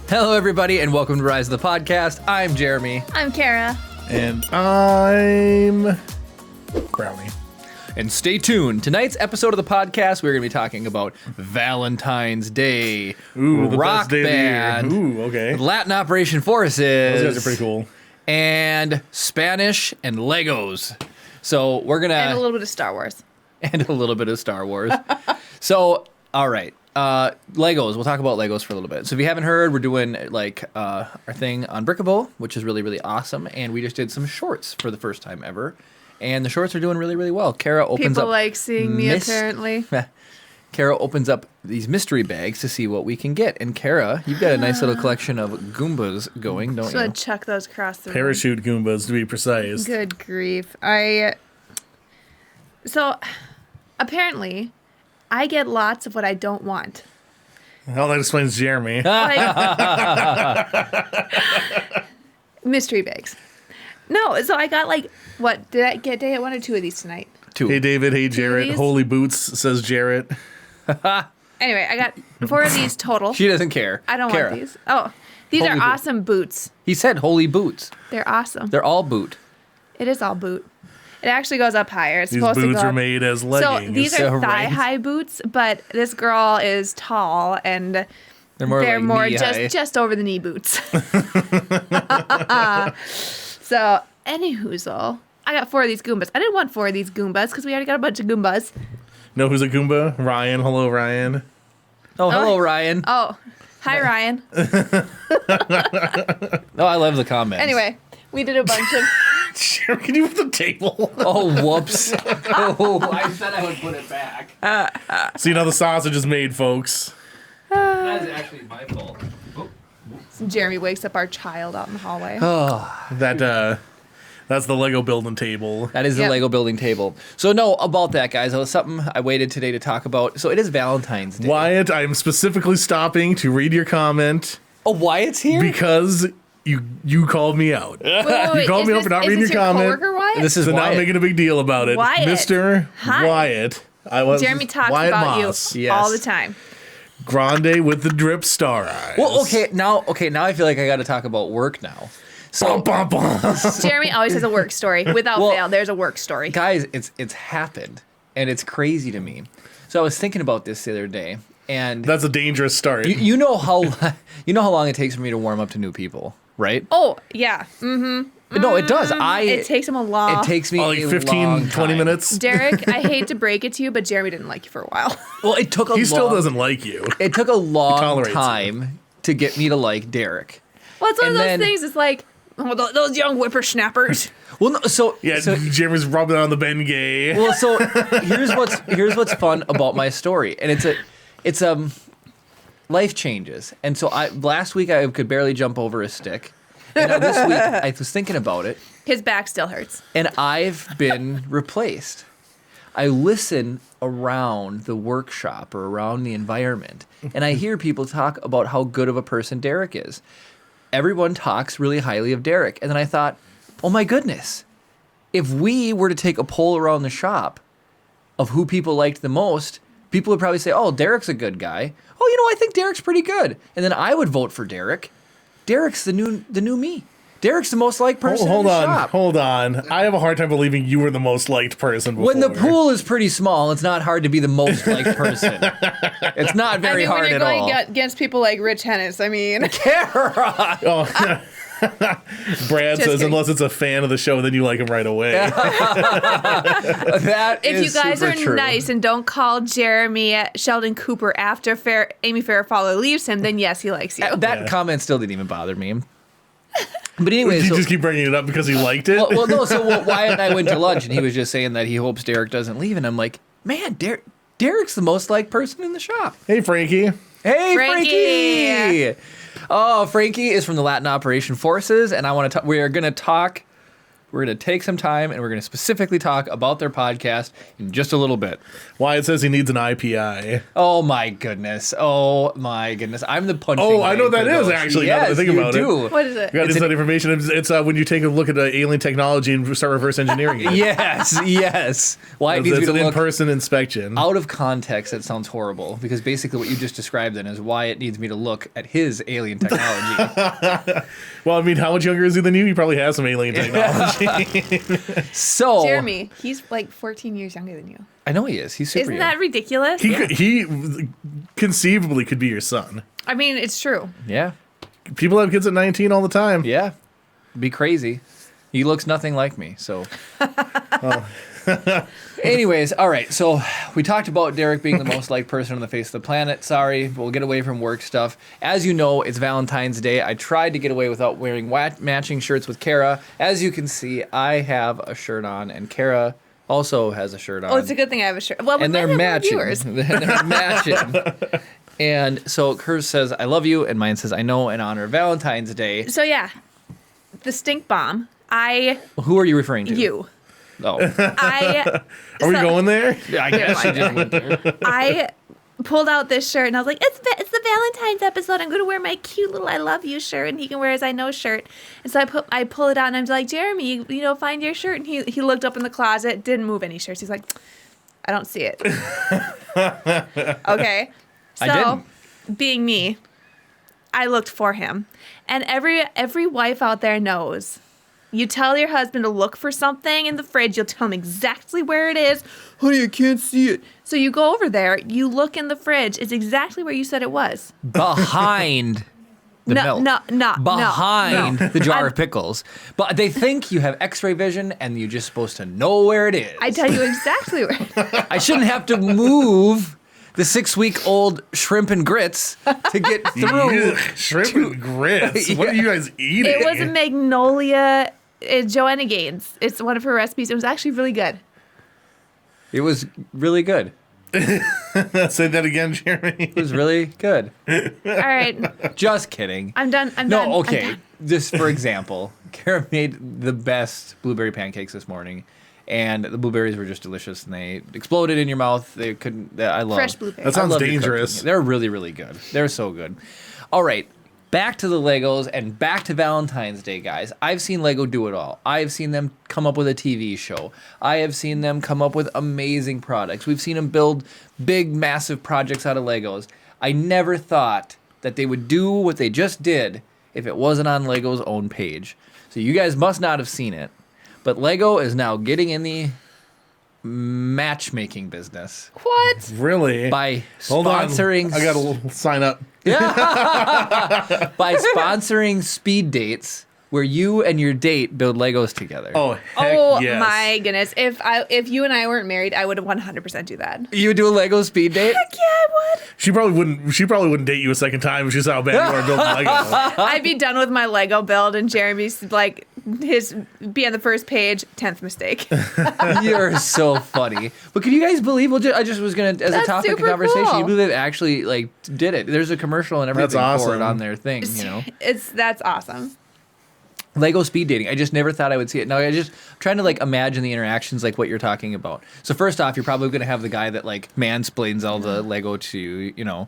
Hello, everybody, and welcome to Rise of the Podcast. I'm Jeremy. I'm Kara. And I'm Brownie. And stay tuned. Tonight's episode of the podcast, we're going to be talking about Valentine's Day, Ooh, the rock best day band, of the year. Ooh, okay. Latin Operation Forces. Those guys are pretty cool. And Spanish and Legos. So we're going to... And a little bit of Star Wars. And a little bit of Star Wars. So, all right. Legos. We'll talk about Legos for a little bit. So if you haven't heard, we're doing our thing on Brickable, which is really, really awesome. And we just did some shorts for the first time ever. And the shorts are doing really, really well. Kara opens People up... like seeing me, apparently. Kara opens up these mystery bags to see what we can get. And Kara, you've got a nice little collection of Goombas going, don't So you? I'd chuck those across the room. Parachute Goombas, to be precise. Good grief. So, apparently, I get lots of what I don't want. Well, that explains Jeremy. Mystery bags. No, so I got what, did I get one or two of these tonight? Two. Hey, David. Hey, Jarrett. these? Holy boots, says Jarrett. Anyway, I got 4 of these total. She doesn't care. I don't Kara. want these. Oh, these Holy are boot. awesome boots. He said holy boots. They're awesome. They're all boot. It is all boot. It actually goes up higher. It's These supposed to boots go are up. made as So leggings. these are So, right. thigh-high boots, but this girl is tall, and They're more knee-high. just over the knee boots. So, anywhoozle, I got 4 of these Goombas. I didn't want 4 of these Goombas because we already got a bunch of Goombas. Know who's a Goomba? Ryan. Hello, Ryan. Oh, hello, Ryan. Oh, hi, Ryan. Oh, I love the comments. Anyway, we did a bunch of... Jeremy, can you put the table? Oh, whoops. Oh, I said I would put it back. So you know the sausage is made, folks. That is actually my fault. Jeremy wakes up our child out in the hallway. That's the Lego building table. That is the Yep. Lego building table. So, no, about that, guys. It was something I waited today to talk about. So, it is Valentine's Day. Wyatt, I am specifically stopping to read your comment Oh, Wyatt's here? because you called me out. Wait, You called is me up this- for not is reading this your comment. coworker, Wyatt? This is So now Wyatt. making a big deal about it. Wyatt. Mr. Hi. Wyatt. I was Jeremy talks Wyatt about Moss. you Yes. all the time. Grande with the drip star eyes. Well, now I feel like I got to talk about work now. So, Bum, bum, bum. Jeremy always has a work story. Without Well, fail, there's a work story. guys, it's happened, and it's crazy to me. So, I was thinking about this the other day, and That's a dangerous start. you know how long it takes for me to warm up to new people, right? Oh, yeah. No, it does. It takes him a long... It takes me like a 15, long 20 time. minutes. Derek, I hate to break it to you, but Jeremy didn't like you for a while. Well, it took a He long, still doesn't like you. It took a long tolerates you. time to get me to like Derek. Well, it's one And of those then- things. It's like, oh, those young whippersnappers. Well, no, so Yeah, so, Jeremy's rubbing on the Bengay. well, so here's what's fun about my story, and it's life changes, and so last week I could barely jump over a stick, and now this week I was thinking about it, His back still hurts. and I've been replaced. I listen around the workshop or around the environment, and I hear people talk about how good of a person Derek is. Everyone talks really highly of Derek, and then I thought, oh my goodness, if we were to take a poll around the shop of who people liked the most, people would probably say, oh, Derek's a good guy. Oh, I think Derek's pretty good. And then I would vote for Derek. Derek's the new me. Derek's the most liked person Hold in the on, shop. hold on. I have a hard time believing you were the most liked person before. When the pool is pretty small, it's not hard to be the most liked person. It's not very hard when you're at going all. against people like Rich Hennis, I mean, Kara! Oh. Brad says, kidding. unless it's a fan of the show, then you like him right away. That if is you guys super are true. nice and don't call Jeremy Sheldon Cooper after Amy Farrah leaves him, then yes, he likes you. That comment still didn't even bother me. But anyway, you so, just keep bringing it up because he liked it? well, no. So Wyatt and I went to lunch, and he was just saying that he hopes Derek doesn't leave, and I'm like, man, Derek's the most liked person in the shop. Hey, Frankie. Hey, Frankie! Frankie! Oh, Frankie is from the Latin Operation Forces, and I want to. We're We're going to take some time and we're going to specifically talk about their podcast in just a little bit. Wyatt says he needs an IPI. Oh my goodness. I'm the punching. Oh, I know what bag that for is those. actually. Yes, now that I think you about do. it. What is it? You got inside information. It's when you take a look at alien technology and start reverse engineering it. Yes. Why it needs It's me an to look in-person inspection. out of context. That sounds horrible because basically what you just described then is why it needs me to look at his alien technology. Well, I mean, how much younger is he than you? He probably has some alien technology. So Jeremy, he's like 14 years younger than you. I know he is. He's super Isn't young. that ridiculous? He conceivably could be your son. I mean, it's true. Yeah. People have kids at 19 all the time. Yeah. Be crazy. He looks nothing like me, so. Anyways, all right. So we talked about Derek being the most liked person on the face of the planet. Sorry, we'll get away from work stuff. As you know, it's Valentine's Day. I tried to get away without wearing matching shirts with Kara. As you can see, I have a shirt on, and Kara also has a shirt on. Oh, it's a good thing I have a shirt. Well, and they're matching. Viewers. They're matching. And so hers says, I love you, and mine says, I know, in honor of Valentine's Day. So, yeah, the stink bomb. Who are you referring to? You. Oh, Are we going there? I guess she just went there. I pulled out this shirt and I was like, it's the Valentine's episode. I'm going to wear my cute little I love you shirt, and he can wear his I know shirt. And so I pull it out and I'm like, Jeremy, find your shirt. And he looked up in the closet, didn't move any shirts. He's like, I don't see it. Okay. So, I didn't. Being me, I looked for him. And every wife out there knows. You tell your husband to look for something in the fridge. You'll tell him exactly where it is. Honey, I can't see it. So you go over there. You look in the fridge. It's exactly where you said it was. Behind the milk. Behind the jar of pickles. But they think you have x-ray vision and you're just supposed to know where it is. I tell you exactly where. I shouldn't have to move the 6-week-old shrimp and grits to get through. Ugh, shrimp and grits. What are you guys eating? It was a Magnolia Joanna Gaines. It's one of her recipes. It was actually really good. It was really good. Say that again, Jeremy. It was really good. All right. Just kidding. I'm done. I'm No, done. okay. I'm done. Just for example, Kara made the best blueberry pancakes this morning, and the blueberries were just delicious, and they exploded in your mouth. They couldn't. I love Fresh blueberries. That sounds I love your dangerous. cooking. They're really, really good. They're so good. All right. Back to the Legos and back to Valentine's Day, guys. I've seen Lego do it all. I've seen them come up with a TV show. I have seen them come up with amazing products. We've seen them build big, massive projects out of Legos. I never thought that they would do what they just did if it wasn't on Lego's own page. So you guys must not have seen it. But Lego is now getting in the matchmaking business What? Really? by Hold on. sponsoring I got a little sign up. by sponsoring speed dates where you and your date build Legos together. Oh, heck Oh yes. my goodness! If you and I weren't married, I would 100% do that. You would do a Lego speed date? Heck yeah, I would. She probably wouldn't date you a second time if she saw how bad you are building Lego. I'd be done with my Lego build, and Jeremy's like be on the first page, 10th mistake. You're so funny. But can you guys believe? I just was gonna, as a That's topic of super conversation, cool. you believe they actually like did it? There's a commercial and everything That's for it awesome. on their thing. You know, That's awesome. Lego speed dating. I just never thought I would see it. Now I'm trying to like imagine the interactions, like what you're talking about. So first off, you're probably gonna have the guy that like mansplains all the Lego to you.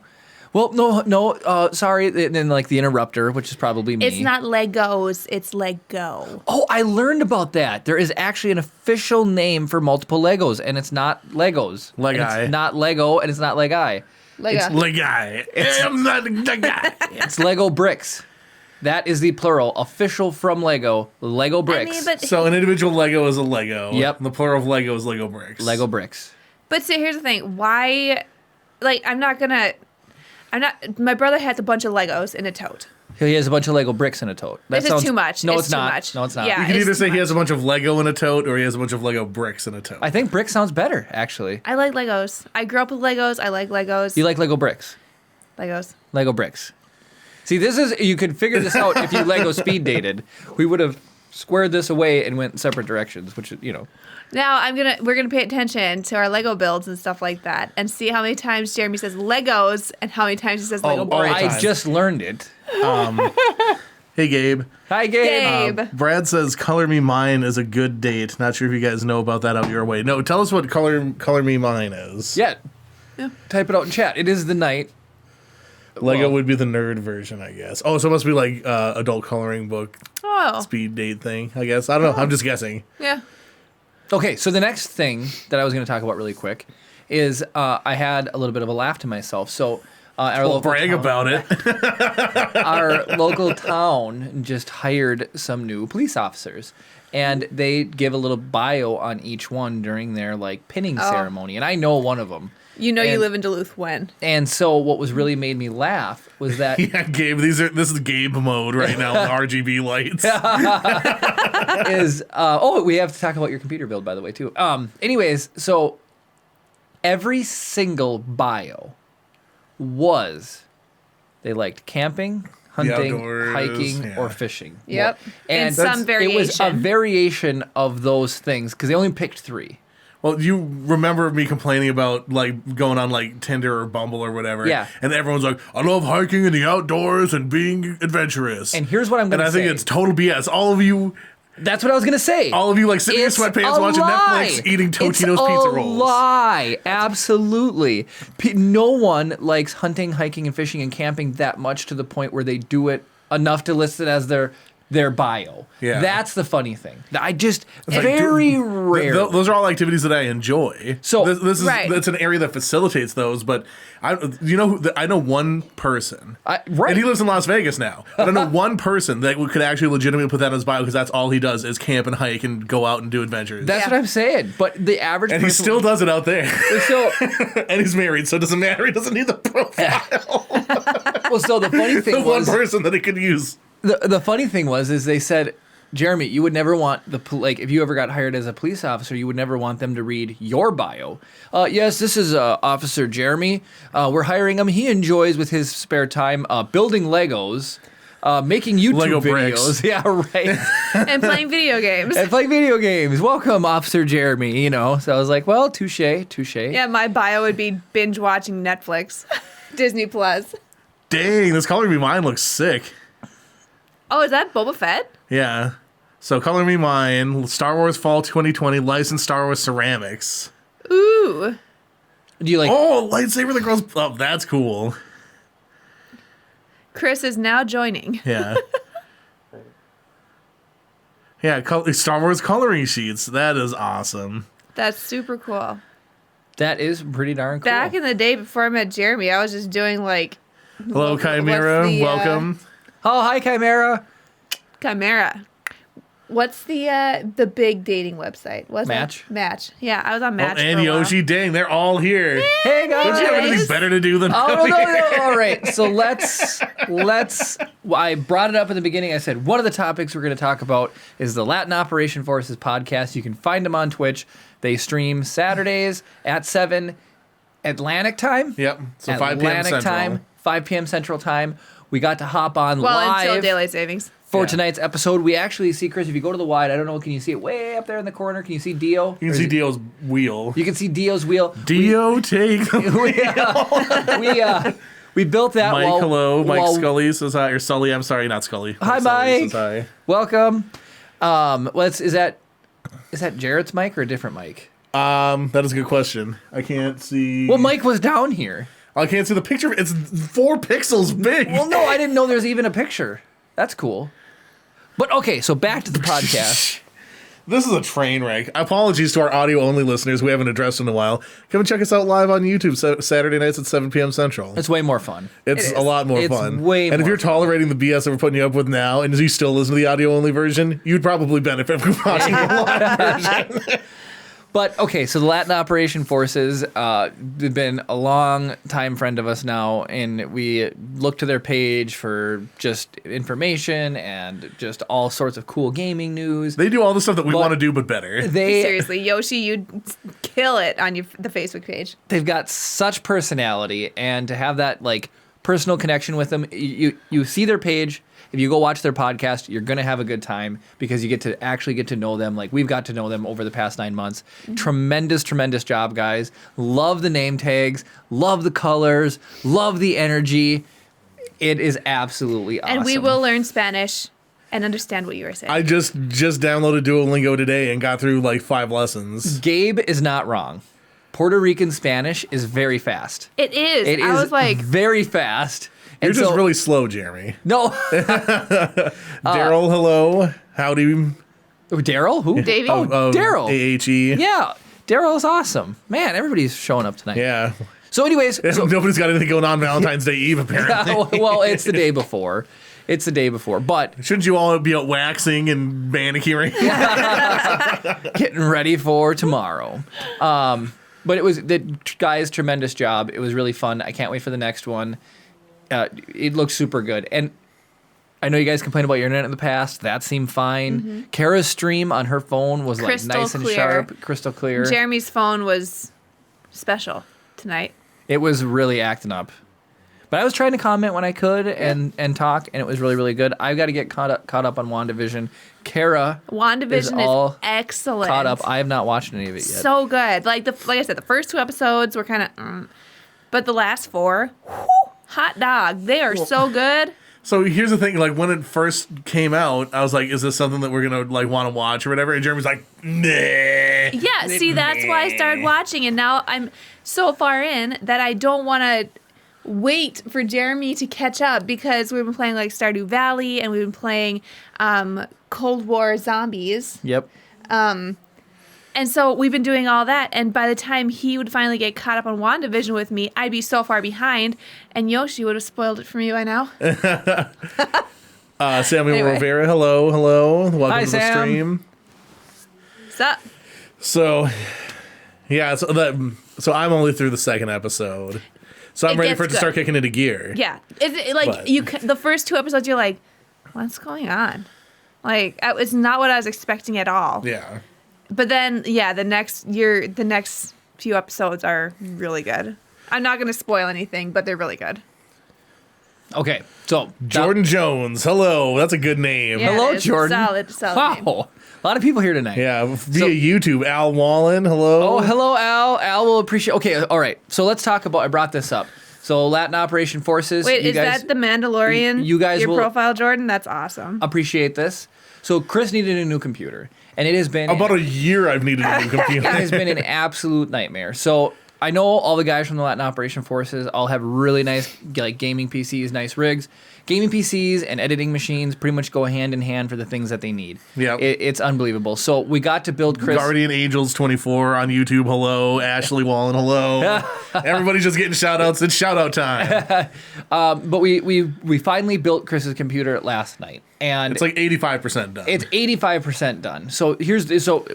Well, no, sorry. And then like the interrupter, which is probably me. It's not Legos, it's Lego. Oh, I learned about that. There is actually an official name for multiple Legos, and it's not Legos. And Legi. It's not Lego, and it's not Legi. Lego. Lego. I'm not the guy. It's Lego bricks. That is the plural, official from Lego, Lego bricks. I mean, but So an individual Lego is a Lego. Yep. And the plural of Lego is Lego bricks. Lego bricks. so here's the thing. Why? Like, my brother has a bunch of Legos in a tote. He has a bunch of Lego bricks in a tote. That This is sounds too much. No, It's it's too not. much. No, it's not. Yeah. You can It's either too say he much. has a bunch of Lego in a tote or he has a bunch of Lego bricks in a tote. I think brick sounds better, actually. I like Legos. I grew up with Legos. I like Legos. You like Lego bricks? Legos. Lego bricks. See, you could figure this out if you Lego speed dated. We would have squared this away and went separate directions, which, Now we're gonna pay attention to our Lego builds and stuff like that, and see how many times Jeremy says Legos and how many times he says Lego bricks. I just learned it. Hey, Gabe. Hi, Gabe. Gabe. Brad says, "Color Me Mine is a good date." Not sure if you guys know about that out your way. No, tell us what Color Me Mine is. Yeah. Type it out in chat. It is the night. Lego Well- would be the nerd version, I guess. Oh, so it must be like adult coloring book Oh. speed date thing, I guess. I don't know. I'm just guessing. Yeah. Okay, so the next thing that I was going to talk about really quick is I had a little bit of a laugh to myself. So our Well, local brag town- about it. Our local town just hired some new police officers, and they give a little bio on each one during their like pinning ceremony. And I know one of them. You know you And- live in Duluth when? And so what was really made me laugh was that Yeah, Gabe. This is Gabe mode right now. With RGB lights. is we have to talk about your computer build, by the way, too. Anyways, so every single bio was they liked camping, hunting, outdoors, hiking, yeah. or fishing. Yep. And In some it was a variation. variation of those things because they only picked 3. Well, you remember me complaining about like going on like Tinder or Bumble or whatever. Yeah. And everyone's like, "I love hiking in the outdoors and being adventurous." And here's what I'm going And to I say. think it's total BS. All of you That's what I was going to say. like sitting in your It's sweatpants a watching lie. Netflix, eating Totino's It's pizza a rolls. lie. Absolutely. No one likes hunting, hiking, and fishing and camping that much to the point where they do it enough to list it as their bio. Yeah. That's the funny thing. I just Like, very dude, rare. Those are all activities that I enjoy. So- this is Right. that's an area that facilitates those. But I know one person, right. and he lives in Las Vegas now. But I know one person that could actually legitimately put that in his bio because that's all he does is camp and hike and go out and do adventures. That's Yeah. what I'm saying. But the average and he person still does it out there. so And he's married, so it doesn't matter. He doesn't need the profile. so the funny The thing one was person that he could use. the funny thing was is they said, Jeremy, you would never want if you ever got hired as a police officer, you would never want them to read your bio. Yes, this is Officer Jeremy. We're hiring him. He enjoys with his spare time building Legos, making YouTube Lego videos. bricks. Yeah, right. And playing video games. And playing video games. Welcome, Officer Jeremy. So I was like, well, touche. Yeah, my bio would be binge watching Netflix, Disney Plus. Dang, this Color Me Mine looks sick. Oh, is that Boba Fett? Yeah. So Color Me Mine, Star Wars Fall 2020, licensed Star Wars ceramics. Ooh. Do you like? Oh, lightsaber that grows. Oh, that's cool. Chris is now joining. Yeah. Yeah, Star Wars coloring sheets. That is awesome. That's super cool. That is pretty darn cool. Back in the day before I met Jeremy, I was just doing like Hello, What's Chimera. the, Welcome. Oh, hi, Chimera. Chimera. What's the big dating website? What's Match? That? Match. Yeah, I was on Match. Oh, and for a while. Yoshi. Dang, they're all here. Hey, guys. Don't you have anything Guys. better to do than Oh no. All right, so let's. I brought it up in the beginning. I said one of the topics we're going to talk about is the Latin Operation Forces podcast. You can find them on Twitch. They stream Saturdays at 7 Atlantic time. Yep. So 5 p.m. Atlantic Central. time, 5 p.m. Central time. We got to hop on Well, until live daylight savings. for Yeah. tonight's episode. We actually see Chris. If you go to the wide, I don't know. Can you see it way up there in the corner? Can you see Dio? You Or can is see it- Dio's wheel. You can see Dio's wheel. Dio, take We built that. Mike, while- hello. Mike while- Scully says hi. Or Sully, I'm sorry, not Scully. Hi, Sully Mike. says hi. Welcome. Is that Jarrett's mic or a different mic? That is a good question. I can't see. Well, Mike was down here. I can't see the picture. It's 4 pixels big. Well, no, I didn't know there was even a picture. That's cool. But okay, so back to the podcast. This is a train wreck. Apologies to our audio-only listeners we haven't addressed in a while. Come and check us out live on YouTube Saturday nights at 7 p.m. Central. It's way more fun. It's It a is. lot more It's fun. way and if more you're fun. tolerating the BS that we're putting you up with now, and you still listen to the audio-only version, you'd probably benefit from watching the live version. But okay, so the Latin Operation Forces, they've been a long time friend of us now, and we look to their page for just information and just all sorts of cool gaming news. They do all the stuff that we But- want to do, but better. Seriously, Yoshi, you'd kill it on the Facebook page. They've got such personality, and to have that like personal connection with them, you see their page. If you go watch their podcast, you're gonna have a good time because you get to know them. Like we've got to know them over the past 9 months. Tremendous job, guys. Love the name tags, love the colors, love the energy. It is absolutely awesome. And we will learn Spanish and understand what you were saying. I just downloaded Duolingo today and got through like 5 lessons. Gabe is not wrong. Puerto Rican Spanish is very fast. It is. It I is was like, very fast. You're And just so- really slow, Jeremy. No. Daryl, hello. Howdy. Daryl? Who? Davey? Oh, Of Daryl. AHE. Yeah. Daryl's awesome. Man, everybody's showing up tonight. Yeah. So anyways, so, Nobody's got anything going on Valentine's Day Eve, apparently. well, it's the day before. It's the day before. But Shouldn't you all be out waxing and manicuring? getting ready for tomorrow. But it was the guy's tremendous job. It was really fun. I can't wait for the next one. It looks super good. And I know you guys complained about your internet in the past. That seemed fine. Kara's stream on her phone was like Crystal nice and clear. sharp, crystal clear. Jeremy's phone was special tonight. It was really acting up. But I was trying to comment when I could and talk, and it was really, really good. I've got to get caught up on WandaVision. Kara WandaVision all is excellent. caught up. I have not watched any of it yet. So good. Like I said, the first 2 episodes were kind of, but the last 4, whew, hot dog. They are so good. So here's the thing, like when it first came out, I was like, is this something that we're gonna like want to watch or whatever? And Jeremy's like, nah. Yeah, see, that's why I started watching, and now I'm so far in that I don't want to wait for Jeremy to catch up because we've been playing like Stardew Valley and we've been playing Cold War Zombies. Yep. And so we've been doing all that, and by the time he would finally get caught up on WandaVision with me, I'd be so far behind, and Yoshi would have spoiled it for me by now. Samuel Anyway. Rivera, hello. Welcome Hi, to the Sam. stream. What's up? So, yeah, so I'm only through the 2nd episode. So I'm It ready gets for it to good. start kicking into gear. Yeah, it's like But- the first 2 episodes, you're like, what's going on? Like, it's not what I was expecting at all. Yeah. But then, yeah, the next few episodes are really good. I'm not going to spoil anything, but they're really good. Okay. So Jordan Jones, hello. That's a good name. Yeah, Hello, it is. Jordan. Solid Wow. name. A lot of people here tonight. Yeah, via YouTube. Al Wallen, hello. Oh, hello, Al. Al will appreciate. Okay, all right. So let's talk about. I brought this up. So Latin Operation Forces. Wait, you is guys that the Mandalorian? you guys your will- profile, Jordan? That's awesome. appreciate this. So Chris needed a new computer, and it has been About a year I've needed a new it computer. has been an absolute nightmare. So I know all the guys from the Latin Operation Forces all have really nice like gaming PCs, nice rigs. Gaming PCs and editing machines pretty much go hand in hand for the things that they need. Yep. It's unbelievable. So we got to build Chris. Guardian Angels 24 on YouTube, hello. Ashley Wallen, hello. Everybody's just getting shout outs. It's shout out time. But we finally built Chris's computer last night, and It's like 85% done. it's 85% done. So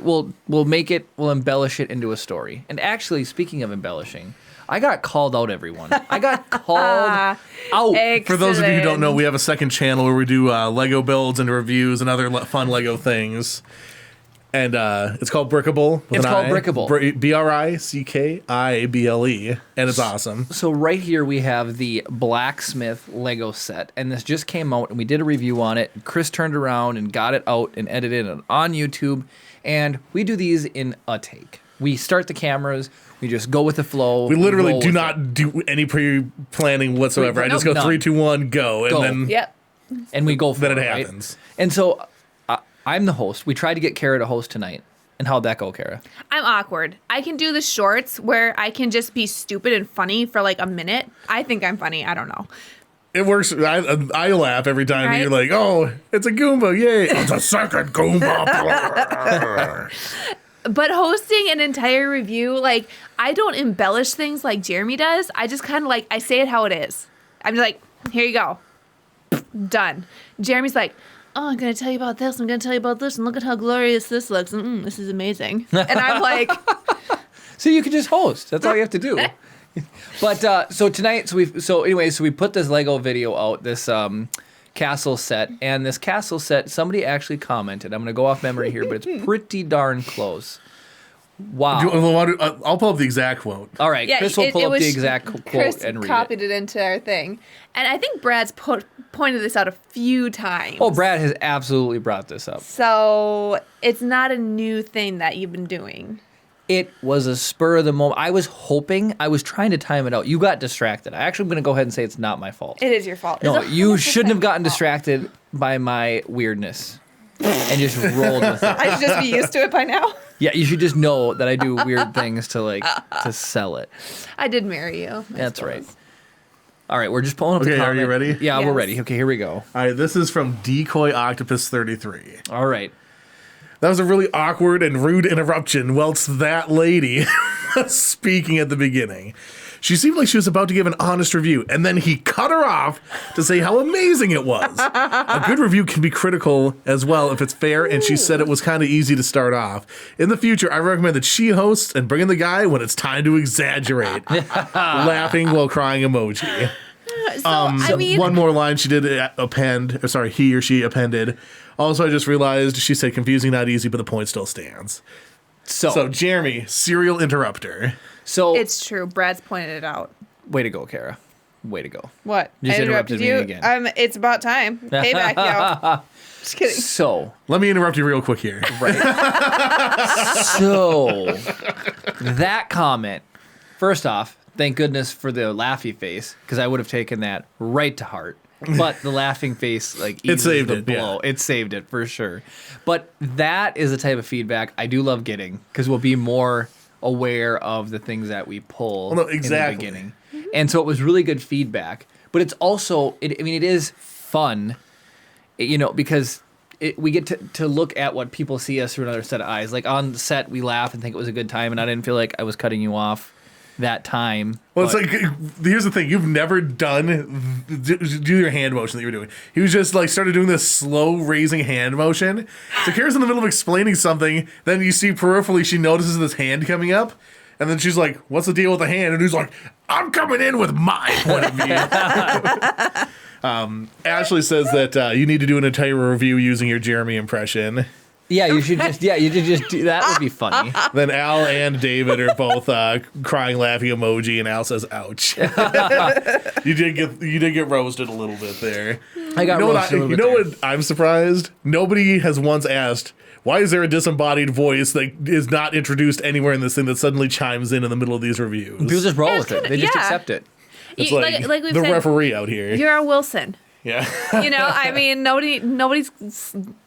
we'll embellish it into a story. And actually, speaking of embellishing, I got called out, everyone. I got called out. For those of you who don't know, Excellent. we have a second channel where we do Lego builds and reviews and other fun Lego things. And it's called Brickable. with It's an called I. Brickable. Brickible. And it's awesome. So right here we have the blacksmith Lego set, and this just came out, and we did a review on it. Chris turned around and got it out and edited it on YouTube, and we do these in a take. We start the cameras, we just go with the flow. We literally roll do with not it, do any pre-planning whatsoever. I just go Nope, 3, 2, 1, go. And Go. then Yep. and we go for then it, it right? happens. And so I'm the host. We tried to get Kara to host tonight. And how'd that go, Kara? I'm awkward. I can do the shorts where I can just be stupid and funny for like a minute. I think I'm funny. I don't know. It works. I laugh every time Right? you're like, oh, it's a Goomba. Yay. It's a second Goomba. But hosting an entire review, like, I don't embellish things like Jeremy does. I just kind of like, I say it how it is. I'm just like, here you go. Done. Jeremy's like, oh, I'm going to tell you about this. I'm going to tell you about this. And look at how glorious this looks. This is amazing. And I'm like, So you can just host. That's all you have to do. But so tonight, so we put this Lego video out, this castle set, and this castle set, somebody actually commented. I'm gonna go off memory here, but it's pretty darn close. Wow. I'll pull up the exact quote. All right, yeah, Chris will pull up was- the exact quote Chris and read copied it. it into our thing. And I think Brad's pointed this out a few times. Oh, Brad has absolutely brought this up. So it's not a new thing that you've been doing. It was a spur of the moment. I was trying to time it out. You got distracted. I'm going to go ahead and say it's not my fault. It is your fault. No, It's you 100% shouldn't have gotten your fault. distracted by my weirdness and just rolled with it. I should just be used to it by now. Yeah, you should just know that I do weird things to sell it. I did marry you. I That's suppose. right. All right, we're just pulling up the Okay, are comment. you ready? Yeah, we're Yes. ready. Okay, here we go. All right, this is from Decoy Octopus 33. All right. That was a really awkward and rude interruption whilst that lady was speaking at the beginning. She seemed like she was about to give an honest review, and then he cut her off to say how amazing it was. A good review can be critical as well if it's fair, and she said it was kind of easy to start off. In the future, I recommend that she hosts and bring in the guy when it's time to exaggerate. Laughing while crying emoji. So, I mean, One more line she did he or she appended. Also, I just realized she said confusing, not easy, but the point still stands. So Jeremy, serial interrupter. So it's true. Brad's pointed it out. way to go, Kara. Way to go. What? Just I interrupted me you. again. It's about time. Payback, yo. Just kidding. So, Let me interrupt you real quick here. right. So, that comment, first off, thank goodness for the laughy face, because I would have taken that right to heart. But the laughing face, eases saved the it, yeah. blow. It saved it for sure. But that is the type of feedback I do love getting, because we'll be more aware of the things that we pull Well, no, exactly. in the beginning. And so it was really good feedback. But it's also, it is fun, because we get to look at what people see us through another set of eyes. Like on the set, we laugh and think it was a good time, and I didn't feel like I was cutting you off that time. Well, But- it's like, here's the thing. You've never do your hand motion that you were doing. He was just started doing this slow raising hand motion. So Kara's in the middle of explaining something. Then you see peripherally, she notices this hand coming up. And then she's like, what's the deal with the hand? And he's like, I'm coming in with my point of view. Ashley says that you need to do an entire review using your Jeremy impression. Yeah, you should just do that. Would be funny. Then Al and David are both crying, laughing emoji, and Al says, "Ouch." You did get roasted a little bit there. I got roasted a little bit there. what? I'm surprised. Nobody has once asked, why is there a disembodied voice that is not introduced anywhere in this thing that suddenly chimes in the middle of these reviews? People just roll with it. kinda- They just yeah. accept it. It's You- like, like we've the said, referee out here. You're a Wilson. Yeah. I mean, nobody's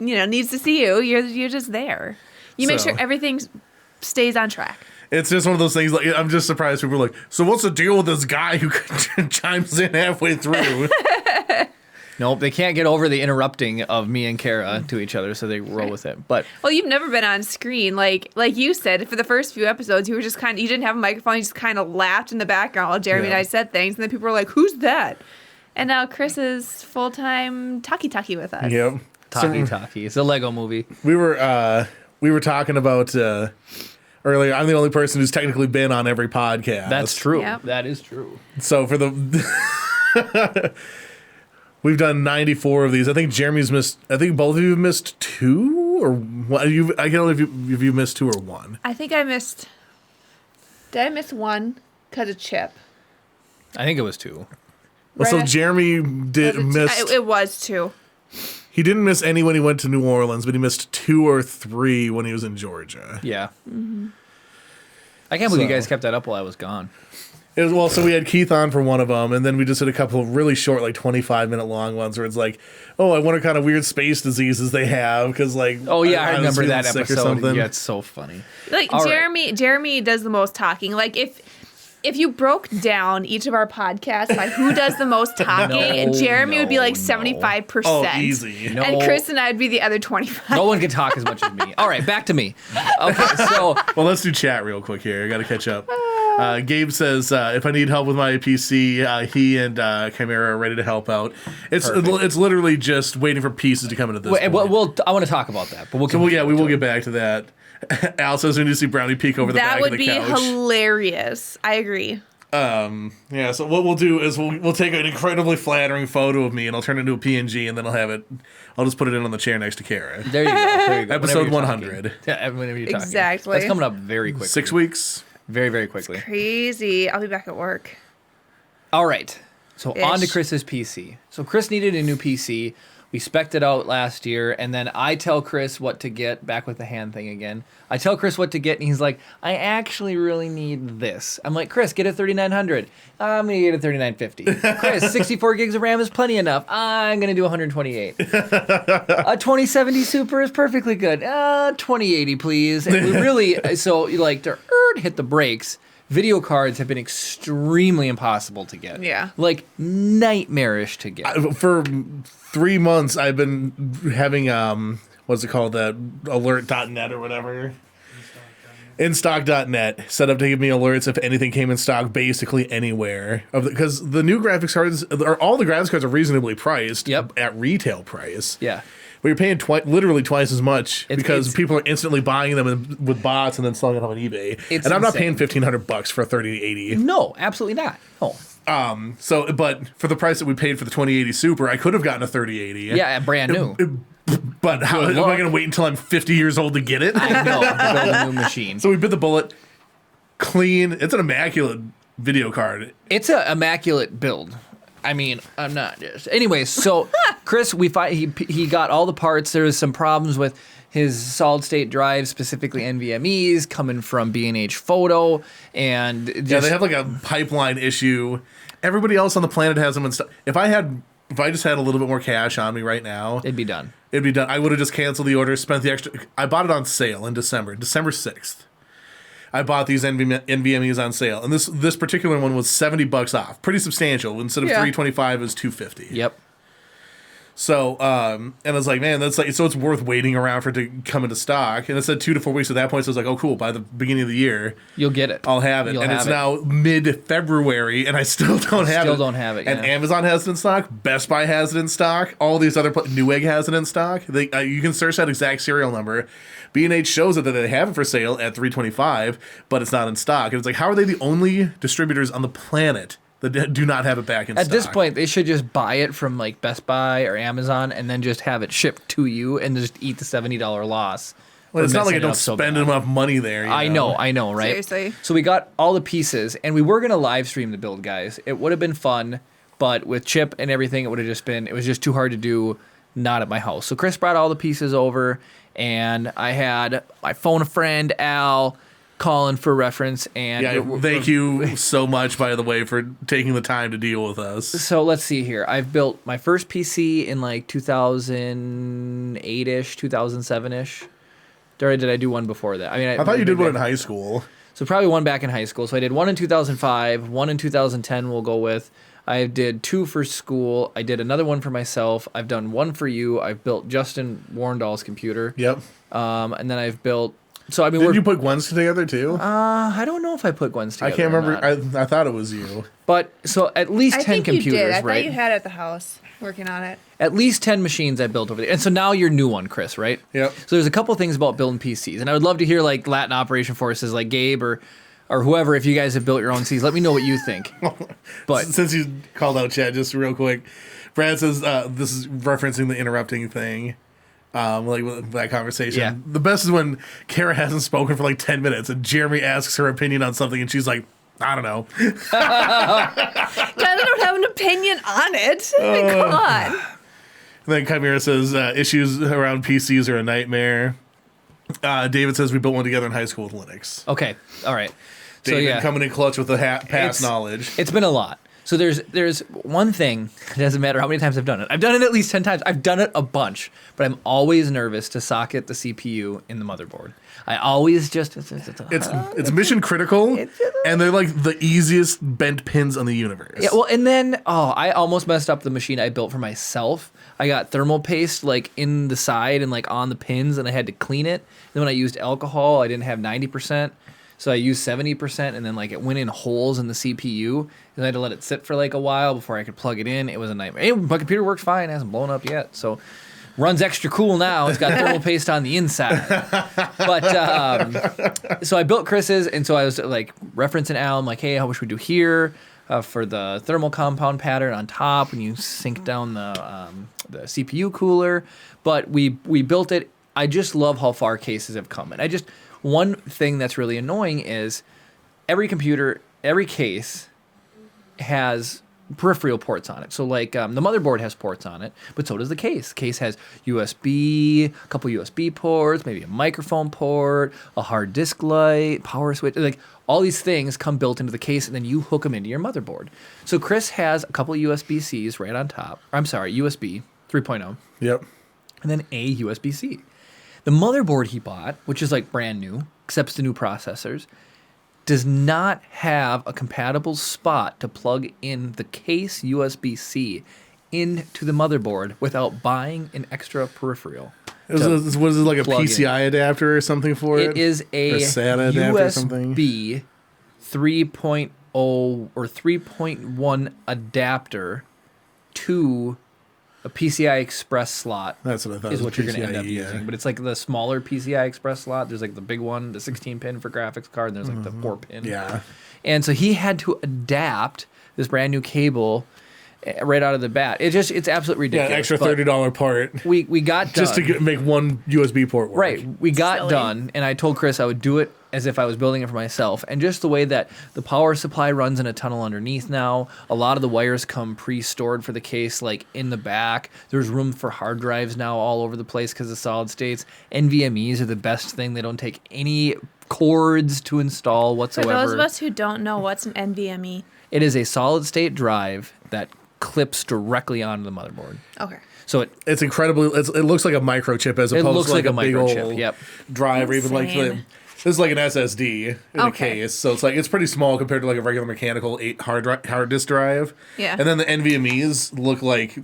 needs to see you. You're just there. You make So- sure everything stays on track. It's just one of those things. I'm just surprised people are like, so what's the deal with this guy who chimes in halfway through? Nope, they can't get over the interrupting of me and Kara to each other, so they roll with it. But Well, you've never been on screen like you said for the first few episodes. You were just you didn't have a microphone. You just kind of laughed in the background while Jeremy and Yeah. I said things, and then people were like, "Who's that?" And now Chris is full-time talkie with us. Yep. Talkie. It's a Lego movie. We were talking about earlier. I'm the only person who's technically been on every podcast. That's true. Yep. That is true. So for the we've done 94 of these. I think Jeremy's missed. I think both of you have missed 2 or one. I can't know if you missed 2 or 1. I think I missed. Did I miss one because of Chip? I think it was 2. Well, so Right. Jeremy did Was it miss. It was 2. He didn't miss any when he went to New Orleans, but he missed 2 or 3 when he was in Georgia. Yeah. I can't believe you So- guys kept that up while I was gone. It was, well, so we had Keith on for one of them, and then we just did a couple of really short, 25-minute long ones where it's like, oh, I wonder what kind of weird space diseases they have, because Oh yeah, I was remember feeling that sick or episode. something. Yeah, it's so funny. Like All right. Jeremy does the most talking. Like if you broke down each of our podcasts by who does the most talking, Jeremy would be like no. 75%. Oh, easy. No. And Chris and I would be the other 25. No one can talk as much as me. All right, back to me. Okay, so Well, let's do chat real quick here. I got to catch up. Gabe says, if I need help with my PC, he and Chimera are ready to help out. It's literally just waiting for pieces to come into this wait, point. I want to talk about that, but we'll So, we will get back to that. Al says we need to see Brownie peek over the That back would of the be couch. hilarious. I agree. Yeah, so what we'll do is we'll take an incredibly flattering photo of me and I'll turn it into a PNG and then I'll just put it in on the chair next to Kara. There you go. There you go. Episode Whenever you're 100. talking. Yeah, whenever you're talking. Exactly. That's coming up very quickly. 6 weeks. Very, very quickly. Crazy. I'll be back at work. All right. So on to Ish. Chris's PC. So Chris needed a new PC. We spec'd it out last year, and then I tell Chris what to get, back with the hand thing again. I tell Chris what to get, and he's like, I actually really need this. I'm like, Chris, get a 3900. I'm going to get a 3950. Chris, 64 gigs of RAM is plenty enough. I'm going to do 128. A 2070 Super is perfectly good. 2080, please. And we really, so you like to hit the brakes. Video cards have been extremely impossible to get. Yeah. Like nightmarish to get. For 3 months, I've been having, what's it called, that alert.net or whatever. InStock.net set up to give me alerts if anything came in stock basically anywhere. Because the new graphics cards, or all the graphics cards are reasonably priced at retail price. Yeah. But you're paying literally twice as much because it's- people are instantly buying them with bots and then selling them on eBay. And I'm not paying $1,500 for a 3080. No, absolutely not. Oh. So, but for the price that we paid for the 2080 Super, I could have gotten a 3080. Yeah, brand new. But how am I going to wait until I'm 50 years old to get it? I know. To build a new machine. So we bit the bullet. Clean. It's an immaculate video card. It's an immaculate build. I mean, I'm not just. Anyways, so Chris, he got all the parts. There was some problems with his solid state drive, specifically NVMe's, coming from B&H Photo, and Yeah, they have like a pipeline issue. Everybody else on the planet has them and stuff. If I just had a little bit more cash on me right now, it'd be done. I would have just canceled the order, spent the extra. I bought it on sale in December 6th. I bought these NVMe's on sale, and this particular one was $70 off, pretty substantial. Instead of $325, it was $250. Yep. So, and I was like, man, that's like, so it's worth waiting around for it to come into stock. And it said 2 to 4 weeks at that point. So I was like, oh, cool. By the beginning of the year, you'll get it. I'll have it. You'll and have it's it. now mid-February, and I still don't have it. Still don't have it. And Yeah. Amazon has it in stock. Best Buy has it in stock. All these other Newegg has it in stock. You can search that exact serial number. B&H shows it that they have it for sale at $325, but it's not in stock. And it's like, how are they the only distributors on the planet that do not have it back in stock? At this point, they should just buy it from like Best Buy or Amazon and then just have it shipped to you and just eat the $70 loss. Well, it's not like I messing it don't up so spend bad. enough money there. You I know, right? Seriously. So we got all the pieces, and we were gonna live stream the build, guys. It would have been fun, but with Chip and everything, it was just too hard to do. Not at my house. So Chris brought all the pieces over, and I had my phone a friend Al calling for reference. And Yeah, thank you so much, by the way, for taking the time to deal with us. So let's see here. I've built my first PC in like 2008-ish, 2007-ish. Or did I do one before that? I mean, I thought you did one in high school. So probably one back in high school. So I did one in 2005, one in 2010 we'll go with. I did 2 for school. I did another one for myself. I've done 1 for you. I've built Justin Warrendahl's computer. Yep. And then I've built... So I mean, Did you put Gwen's together too? I don't know if I put Gwen's together. I can't or remember. not. I thought it was you. But so at least 10 computers, you did. I right? thought you had it at the house working on it. At least 10 machines I built over there. And so now your new one, Chris, right? Yep. So there's a couple things about building PCs. And I would love to hear like Latin Operation Forces, like Gabe or whoever, if you guys have built your own Cs, let me know what you think. But Since you called out Chad, just real quick, Brad says this is referencing the interrupting thing. Like with that conversation. Yeah. The best is when Kara hasn't spoken for like 10 minutes and Jeremy asks her opinion on something and she's like, I don't know. Guys, I don't have an opinion on it. Come on. And then Chimera says issues around PCs are a nightmare. David says we built one together in high school with Linux. okay, all right. So David yeah, coming in clutch with the past It's- knowledge. it's been a lot. So there's one thing. It doesn't matter how many times I've done it. I've done it at least 10 times. I've done it a bunch, but I'm always nervous to socket the CPU in the motherboard. I always just It's mission critical, and they're like the easiest bent pins on the universe. Yeah, well, and then I almost messed up the machine I built for myself. I got thermal paste like in the side and like on the pins, and I had to clean it. Then when I used alcohol, I didn't have 90%, so I used 70%, and then like it went in holes in the CPU, and I had to let it sit for like a while before I could plug it in. It was a nightmare. Hey, my computer works fine; it hasn't blown up yet, so. Runs extra cool now. It's got thermal paste on the inside. But so I built Chris's, and so I was like referencing Al. I'm like, hey, how much we do here for the thermal compound pattern on top when you sink down the CPU cooler. But we built it. I just love how far cases have come. And one thing that's really annoying is every computer, every case has peripheral ports on it. So like the motherboard has ports on it, but so does the case. The case has USB, a couple USB ports, maybe a microphone port, a hard disk light, power switch. Like all these things come built into the case, and then you hook them into your motherboard. So Chris has a couple USB-Cs right on top. USB 3.0. Yep. And then a USB-C. The motherboard he bought, which is like brand new, accepts the new processors, does not have a compatible spot to plug in the case USB-C into the motherboard without buying an extra peripheral. Was it like a PCI adapter or something for it? It is a or SATA adapter or something? USB 3.0 or 3.1 adapter to a PCI Express slot. That's what I thought. Is what you're going to end up PCIe, using. But it's like the smaller PCI Express slot. There's like the big one, the 16-pin for graphics card, and there's like the 4-pin. Yeah. And so he had to adapt this brand new cable right out of the bat. It's absolutely ridiculous. Yeah, extra $30 part. We got done. Just to make one USB port work. Right. We got Silly. done, and I told Chris I would do it as if I was building it for myself. And just the way that the power supply runs in a tunnel underneath now, a lot of the wires come pre-stored for the case, like in the back. There's room for hard drives now all over the place because of solid states. NVMEs are the best thing. They don't take any cords to install For whatsoever. those of us who don't know what's an NVMe. It is a solid state drive that clips directly onto the motherboard. Okay. So It's incredibly. It looks like a microchip as It opposed looks to like like a a big microchip, old yep. drive, or even like Insane. this is like an SSD in a Okay. case. So it's pretty small compared to like a regular mechanical 8 hard disk drive. Yeah. And then the NVMe's look like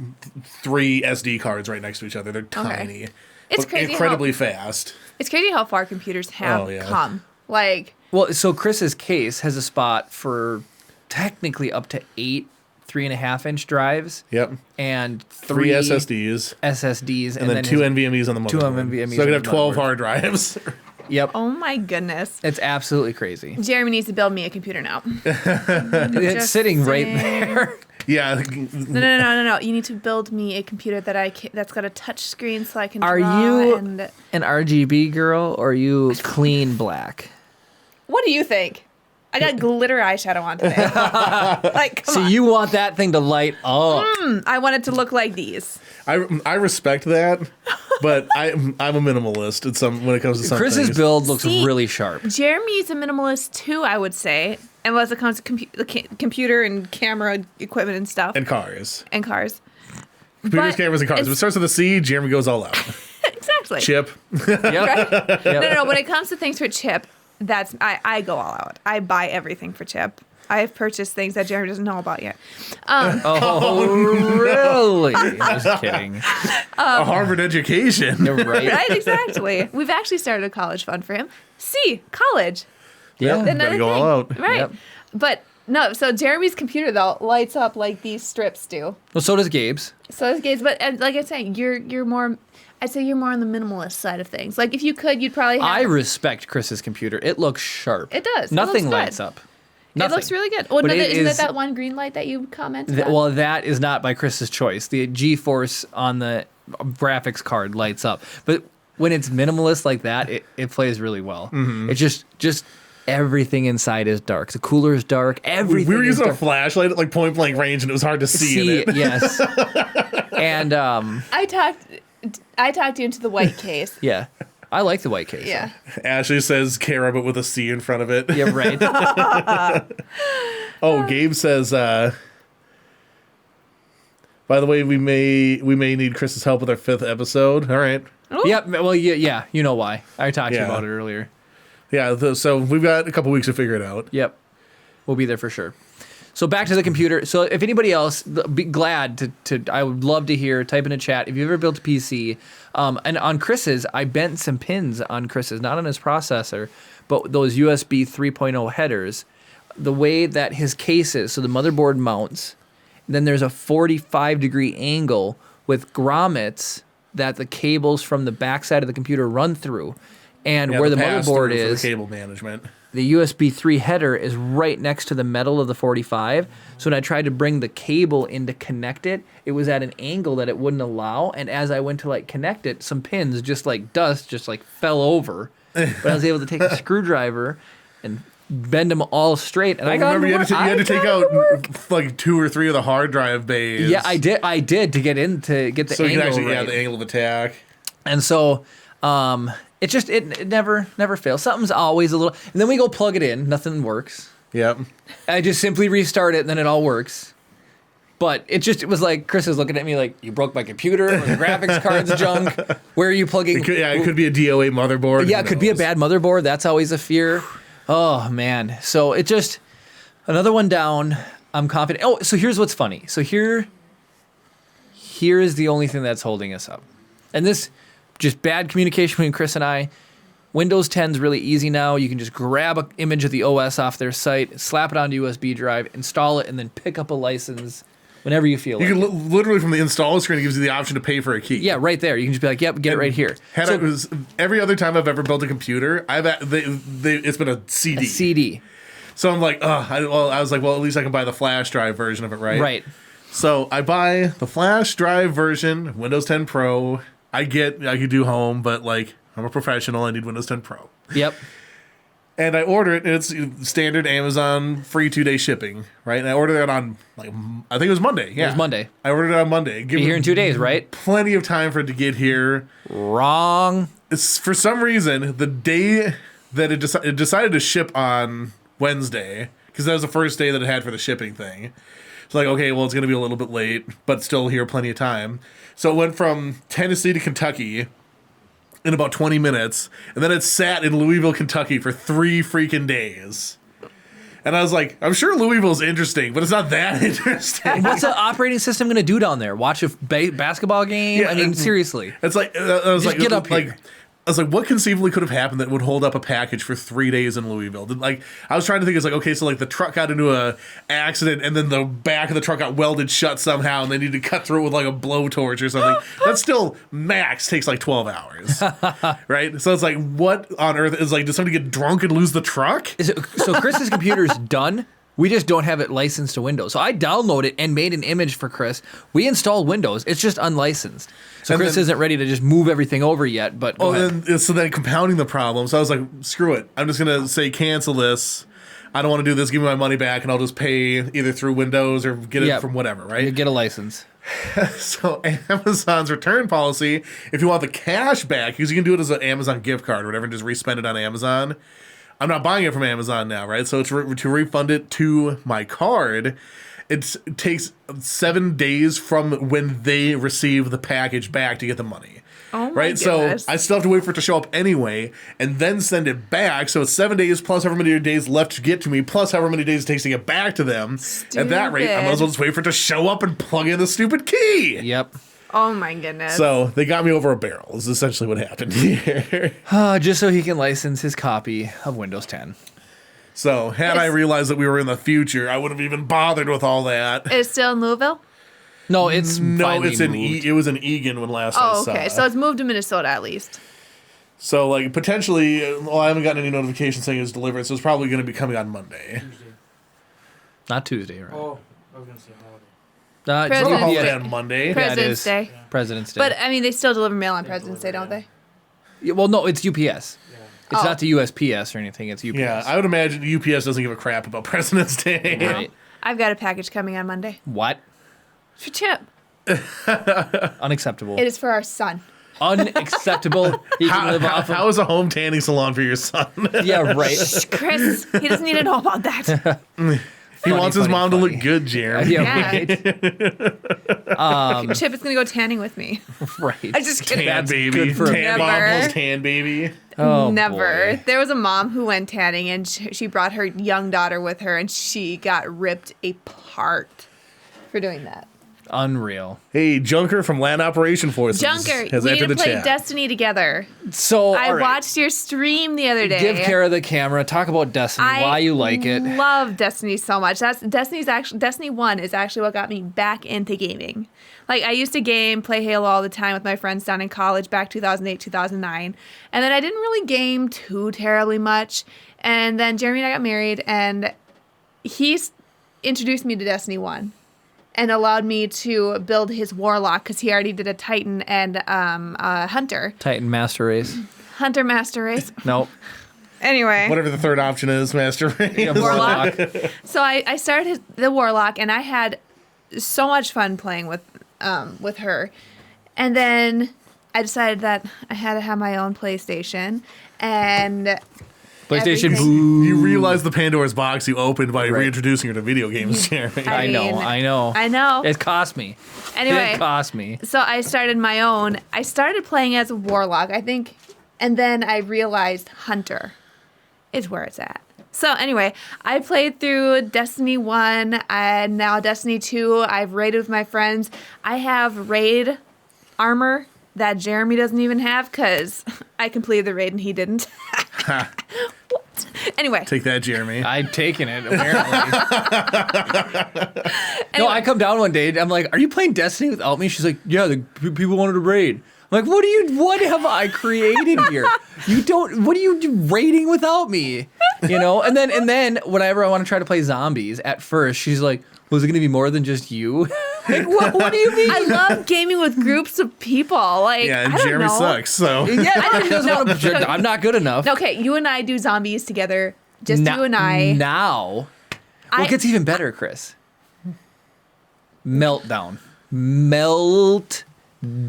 3 SD cards right next to each other. They're tiny. It's but crazy incredibly fast. It's crazy how far computers have Oh, yeah. come. Like, Well, so Chris's case has a spot for technically up to 8 3.5-inch drives Yep. and 3 SSDs. SSDs And then 2 NVMe's on the motherboard. two NVMEs So I on could the have 12 motherboard. hard drives. Yep. oh my goodness. It's absolutely crazy. Jeremy needs to build me a computer now. It's Just sitting right saying. there. Yeah. No. You need to build me a computer that's got a touch screen so I can Are draw you and... an RGB girl or are you clean black? What do you think? I got glitter eyeshadow on today. Like, come So on. you want that thing to light up. I want it to look like these. I respect that, but I'm a minimalist when it comes to some Chris's things. build looks See, really sharp. Jeremy's a minimalist too, I would say, unless it comes to computer and camera equipment and stuff. And cars. And cars. Computers, But cameras, and cars. If it starts with a C, Jeremy goes all out. Exactly. Chip. Yep. Right? Yep. No. When it comes to things for Chip, I go all out. I buy everything for Chip. I have purchased things that Jeremy doesn't know about yet. Oh, really? Just kidding. A Harvard education. You're right. Right? Exactly. We've actually started a college fund for him. See, college. Yeah. Another go thing. all out. Right. Yep. But no, so Jeremy's computer though lights up like these strips do. Well, so does Gabe's. So does Gabe's, but like I say, you're more. I'd say you're more on the minimalist side of things. Like if you could, you'd probably have. I respect Chris's computer. It looks sharp. It does. It Nothing looks lights good. up. It Nothing. looks really good. Well, But no, it isn't is- that one green light that you commented on? Well, that is not by Chris's choice. The GeForce on the graphics card lights up. But when it's minimalist like that, it plays really well. Mm-hmm. It's just everything inside is dark. The cooler is dark. Everything We were is using a dark. flashlight at like point blank range, and it was hard to see in it. Yes. And I talked you into the white case. yeah, I like the white case. Yeah. Ashley says Kara, but with a C in front of it. Yeah, right. Oh, Gabe says. By the way, we may need Chris's help with our 5th episode. All right. Yep. Well, yeah. You know why? I talked to you Yeah. about it earlier. Yeah. So we've got a couple weeks to figure it out. Yep. We'll be there for sure. So back to the computer. So if anybody else, be glad to I would love to hear, type in a chat. If you've ever built a PC, and on Chris's, I bent some pins on Chris's, not on his processor, but those USB 3.0 headers, the way that his case is, so the motherboard mounts, then there's a 45-degree angle with grommets that the cables from the backside of the computer run through. And Yeah, where the pass-through motherboard for the is, cable management. the USB 3 header is right next to the metal of the 45. So when I tried to bring the cable in to connect it, it was at an angle that it wouldn't allow. And as I went to like connect it, some pins just like dust just like fell over. But I was able to take a screwdriver and bend them all straight. And I got remember you had to take out work. like 2 or 3 of the hard drive bays. Yeah, I did to get the So you can angle actually right. the angle of attack. And so it never fails. Something's always a little. And then we go plug it in. Nothing works. Yep. I just simply restart it, and then it all works. But it was like Chris is looking at me like, you broke my computer, or the graphics card's junk. Where are you plugging? It could be a DOA motherboard. Yeah, it could be a bad motherboard. That's always a fear. Oh, man. So it just, another one down. I'm confident. Oh, so here's what's funny. So here is the only thing that's holding us up. And this, just bad communication between Chris and I. Windows 10 is really easy now. You can just grab an image of the OS off their site, slap it onto USB drive, install it, and then pick up a license whenever you feel like You it. can literally from the install screen, it gives you the option to pay for a key. Yeah, right there. You can just be like, yep, get it right here. It was every other time I've ever built a computer, it's been a CD. A CD. So I'm like, I was like, well, at least I can buy the flash drive version of it, right? Right. So I buy the flash drive version, Windows 10 Pro. I could do home, but like I'm a professional. I need Windows 10 Pro. Yep. And I order it, and it's standard Amazon free 2-day shipping, right? And I ordered it on, like, I think it was Monday. Yeah. It was Monday. I ordered it on Monday. Be here in 2 days, right? Plenty of time for it to get here. Wrong. It's, for some reason, the day that it decided to ship on Wednesday, because that was the first day that it had for the shipping thing. It's like, okay, well, it's going to be a little bit late, but still here, plenty of time. So it went from Tennessee to Kentucky in about 20 minutes, and then it sat in Louisville, Kentucky for 3 freaking days. And I was like, I'm sure Louisville's interesting, but it's not that interesting. What's the operating system going to do down there? Watch a basketball game? Yeah, I mean, seriously. It's like, I was Just like, get up like, here. I was like, what conceivably could have happened that would hold up a package for 3 days in Louisville? Like, I was trying to think, it's like, okay, so like the truck got into a accident, and then the back of the truck got welded shut somehow, and they need to cut through it with like a blowtorch or something. That still max takes like 12 hours, right? So it's like, what on earth is like? Did somebody get drunk and lose the truck? So Chris's computer's done. We just don't have it licensed to Windows. So I downloaded it and made an image for Chris. We installed Windows. It's just unlicensed. So Chris isn't ready to just move everything over yet. But go ahead. So then compounding the problem. So I was like, screw it. I'm just gonna say cancel this. I don't want to do this. Give me my money back, and I'll just pay either through Windows or get it from whatever. Right? You get a license. So Amazon's return policy, if you want the cash back, because you can do it as an Amazon gift card or whatever, and just respend it on Amazon. I'm not buying it from Amazon now, right? So to refund it to my card, it takes 7 days from when they receive the package back to get the money. Oh my right? goodness. So I still have to wait for it to show up anyway, and then send it back. So it's 7 days plus however many days left to get to me, plus however many days it takes to get back to them. At that rate, I might as well just wait for it to show up and plug in the stupid key. Yep. Oh my goodness. So they got me over a barrel is essentially what happened here. Just so he can license his copy of Windows 10. So had I realized that we were in the future, I would have even bothered with all that. It's still in Louisville? No, it's finally it's in moved. it was in Egan when last I Oh, saw. okay. So it's moved to Minnesota at least. So like potentially, well, I haven't gotten any notification saying it's delivered, so it's probably going to be coming on Monday. Not Tuesday, right? Oh, I was gonna say holiday. It's not a President's holiday Day. on Monday. Yeah, it President's is. Day. President's Day. But I mean, they still deliver mail on President's Day, don't they? Yeah, well, no, it's UPS. Yeah. It's Oh. not the USPS or anything. It's UPS. Yeah, I would imagine UPS doesn't give a crap about President's Day. Right. I've got a package coming on Monday. What? For Chip. Unacceptable. It is for our son. Unacceptable. He can live off of. How is a home tanning salon for your son? Yeah, right. Chris, he doesn't need to know about that. He wants his funny, mom to funny. look good, Jeremy. Yeah, Yeah. Chip is going to go tanning with me. right. I just kidding. Tan That's baby. good for Tan mom Never. plus tan baby. Oh, Never. boy. There was a mom who went tanning and she brought her young daughter with her and she got ripped apart for doing that. Unreal. Hey, Junker from Land Operation Forces Junker, has we need entered to the play chat. Destiny together. So, I all right. watched your stream the other day. Give Kara the camera. Talk about Destiny. Why you like it. love Destiny so much. Destiny 1 is actually what got me back into gaming. Like I used to play Halo all the time with my friends down in college back 2008, 2009. And then I didn't really game too terribly much. And then Jeremy and I got married and he introduced me to Destiny 1 and allowed me to build his warlock because he already did a Titan and a Hunter. Titan Master Race. Hunter Master Race. Nope. Anyway. Whatever the third option is, Master Race. Yeah, Warlock. So I started the Warlock, and I had so much fun playing with her. And then I decided that I had to have my own PlayStation. And PlayStation. everything- Boo. You realize the Pandora's box you opened by reintroducing her to video games, Jeremy. I mean, I know. It cost me. Anyway. It cost me. So I started my own. I started playing as a Warlock, I think. And then I realized Hunter is where it's at. So anyway, I played through Destiny 1 and now Destiny 2. I've raided with my friends. I have raid armor that Jeremy doesn't even have because I completed the raid and he didn't. What? Anyway. Take that, Jeremy. I'd taken it, apparently. No, I come down one day, I'm like, are you playing Destiny without me? She's like, yeah, the people wanted to raid. I'm like, what have I created here? What are you raiding without me? You know? And then whenever I want to try to play zombies, at first, she's like, was it going to be more than just you? Like, what do you mean? I love gaming with groups of people. Like, Yeah, and I don't Jeremy know. sucks, so. Yeah, I'm not good enough. Okay, you and I do zombies together. Just you and I. Now, I- it gets even better, Chris. Meltdown. Melt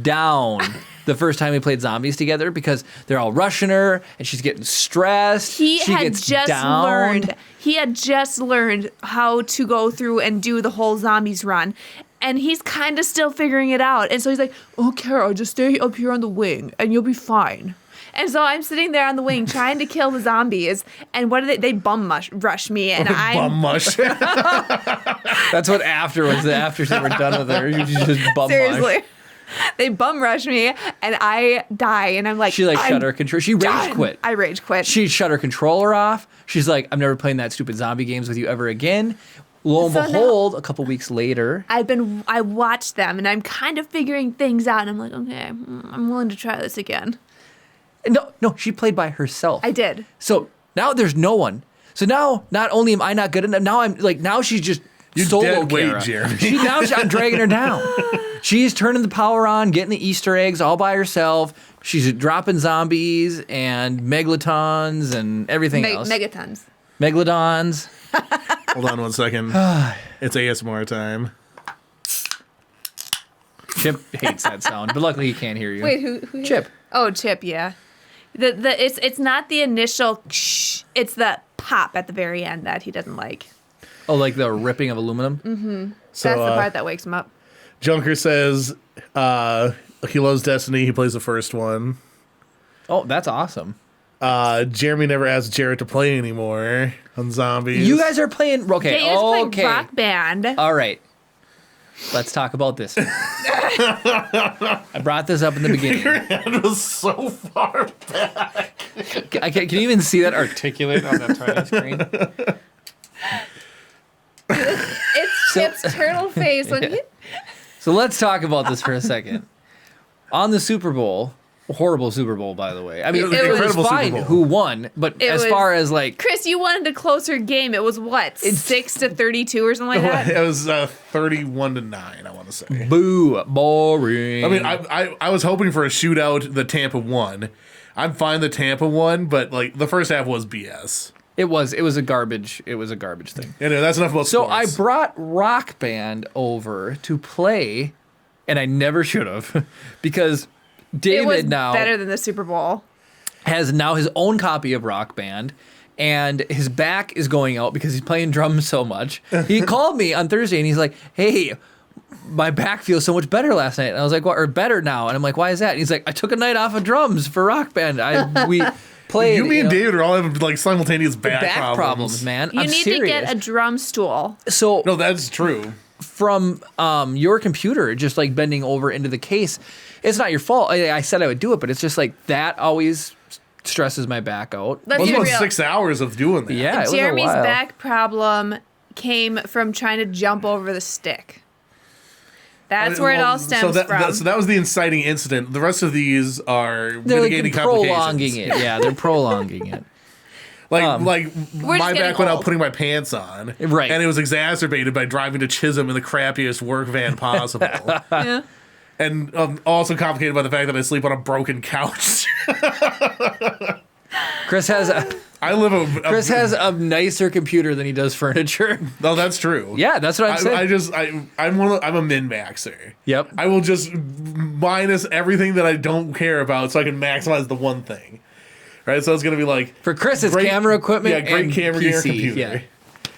down. The first time we played zombies together because they're all rushing her and she's getting stressed. He she had gets just downed. learned. He had just learned how to go through and do the whole zombies run. And he's kind of still figuring it out. And so he's like, oh, Carol, just stay up here on the wing and you'll be fine. And so I'm sitting there on the wing trying to kill the zombies. And what do they? They rush me. And I'm. Bum mush. That's what after was. After they were done with her, you just bum Seriously. mush. They bum rush me and I die. And I'm like, She like I'm shut her control. She rage done. quit. I rage quit. She shut her controller off. She's like, I'm never playing that stupid zombie games with you ever again. Lo and So now- behold, a couple weeks later, I watched them and I'm kind of figuring things out. And I'm like, okay, I'm willing to try this again. no, she played by herself. I did. So now there's no one. So now not only am I not good enough, now she's just You solo dead weight, Kara. Jeremy. I'm dragging her down. She's turning the power on, getting the Easter eggs all by herself. She's dropping zombies and megalotons and everything else. Megatons. Megalodons. Hold on 1 second. It's ASMR time. Chip hates that sound, but luckily he can't hear you. Wait, who? Chip. Oh, Chip. Yeah. It's not the initial shh. It's the pop at the very end that he doesn't like. Oh, like the ripping of aluminum? So, That's the part that wakes him up. Junker says he loves Destiny. He plays the first one. Oh, that's awesome. Jeremy never asked Jarrett to play anymore on zombies. You guys are playing. Okay. Yeah, you just Okay. play Rock Band. All right. Let's talk about this. I brought this up in the beginning. Your hand was so far back. Can you even see that articulate on that tiny screen? It's Chip's turtle face when he. So let's talk about this for a second. On the Super Bowl, horrible Super Bowl, by the way. I mean, It was it was incredible Super fine Bowl. who won, but It as was- far as like, Chris, you wanted a closer game. It was what, 6-32 or something like that. It was 31-9, I want to say. boo, boring. I mean, I was hoping for a shootout. The Tampa won. I'm fine. The Tampa won, but like the first half was BS. it was a garbage thing. Anyway, that's enough about So sports. I brought Rock Band over to play, and I never should have, because It was David now better than the Super Bowl. has now his own copy of Rock Band, and his back is going out because he's playing drums so much. He called me on Thursday and he's like, "Hey, my back feels so much better last night." And I was like, "What? Or better now?" And I'm like, "Why is that?" And he's like, "I took a night off of drums for Rock Band. We played." you, me, and know, David are all having like simultaneous back, back problems, man. You I'm need serious. to get a drum stool. So No, that's true. from your computer just like bending over into the case, it's not your fault. I said I would do it, but it's just like that always stresses my back out. Let's It was be about real. 6 hours of doing that. Yeah, it was a Jeremy's while. back problem came from trying to jump over the stick. That's where it all stems so that, from. So that was the inciting incident. The rest of these are They're mitigating like complications. prolonging it. Yeah, they're prolonging it. Like We're my just getting back went out old. putting my pants on. Right. And it was exacerbated by driving to Chisholm in the crappiest work van possible. Yeah. And also complicated by the fact that I sleep on a broken couch. Chris has I live Chris has a nicer computer than he does furniture. No, that's true. Yeah, that's what I'm saying. I'm a min maxer. Yep. I will just minus everything that I don't care about so I can maximize the one thing. Right? So it's gonna be like For Chris, it's camera equipment. Yeah, great and camera gear, PC. computer. Yeah.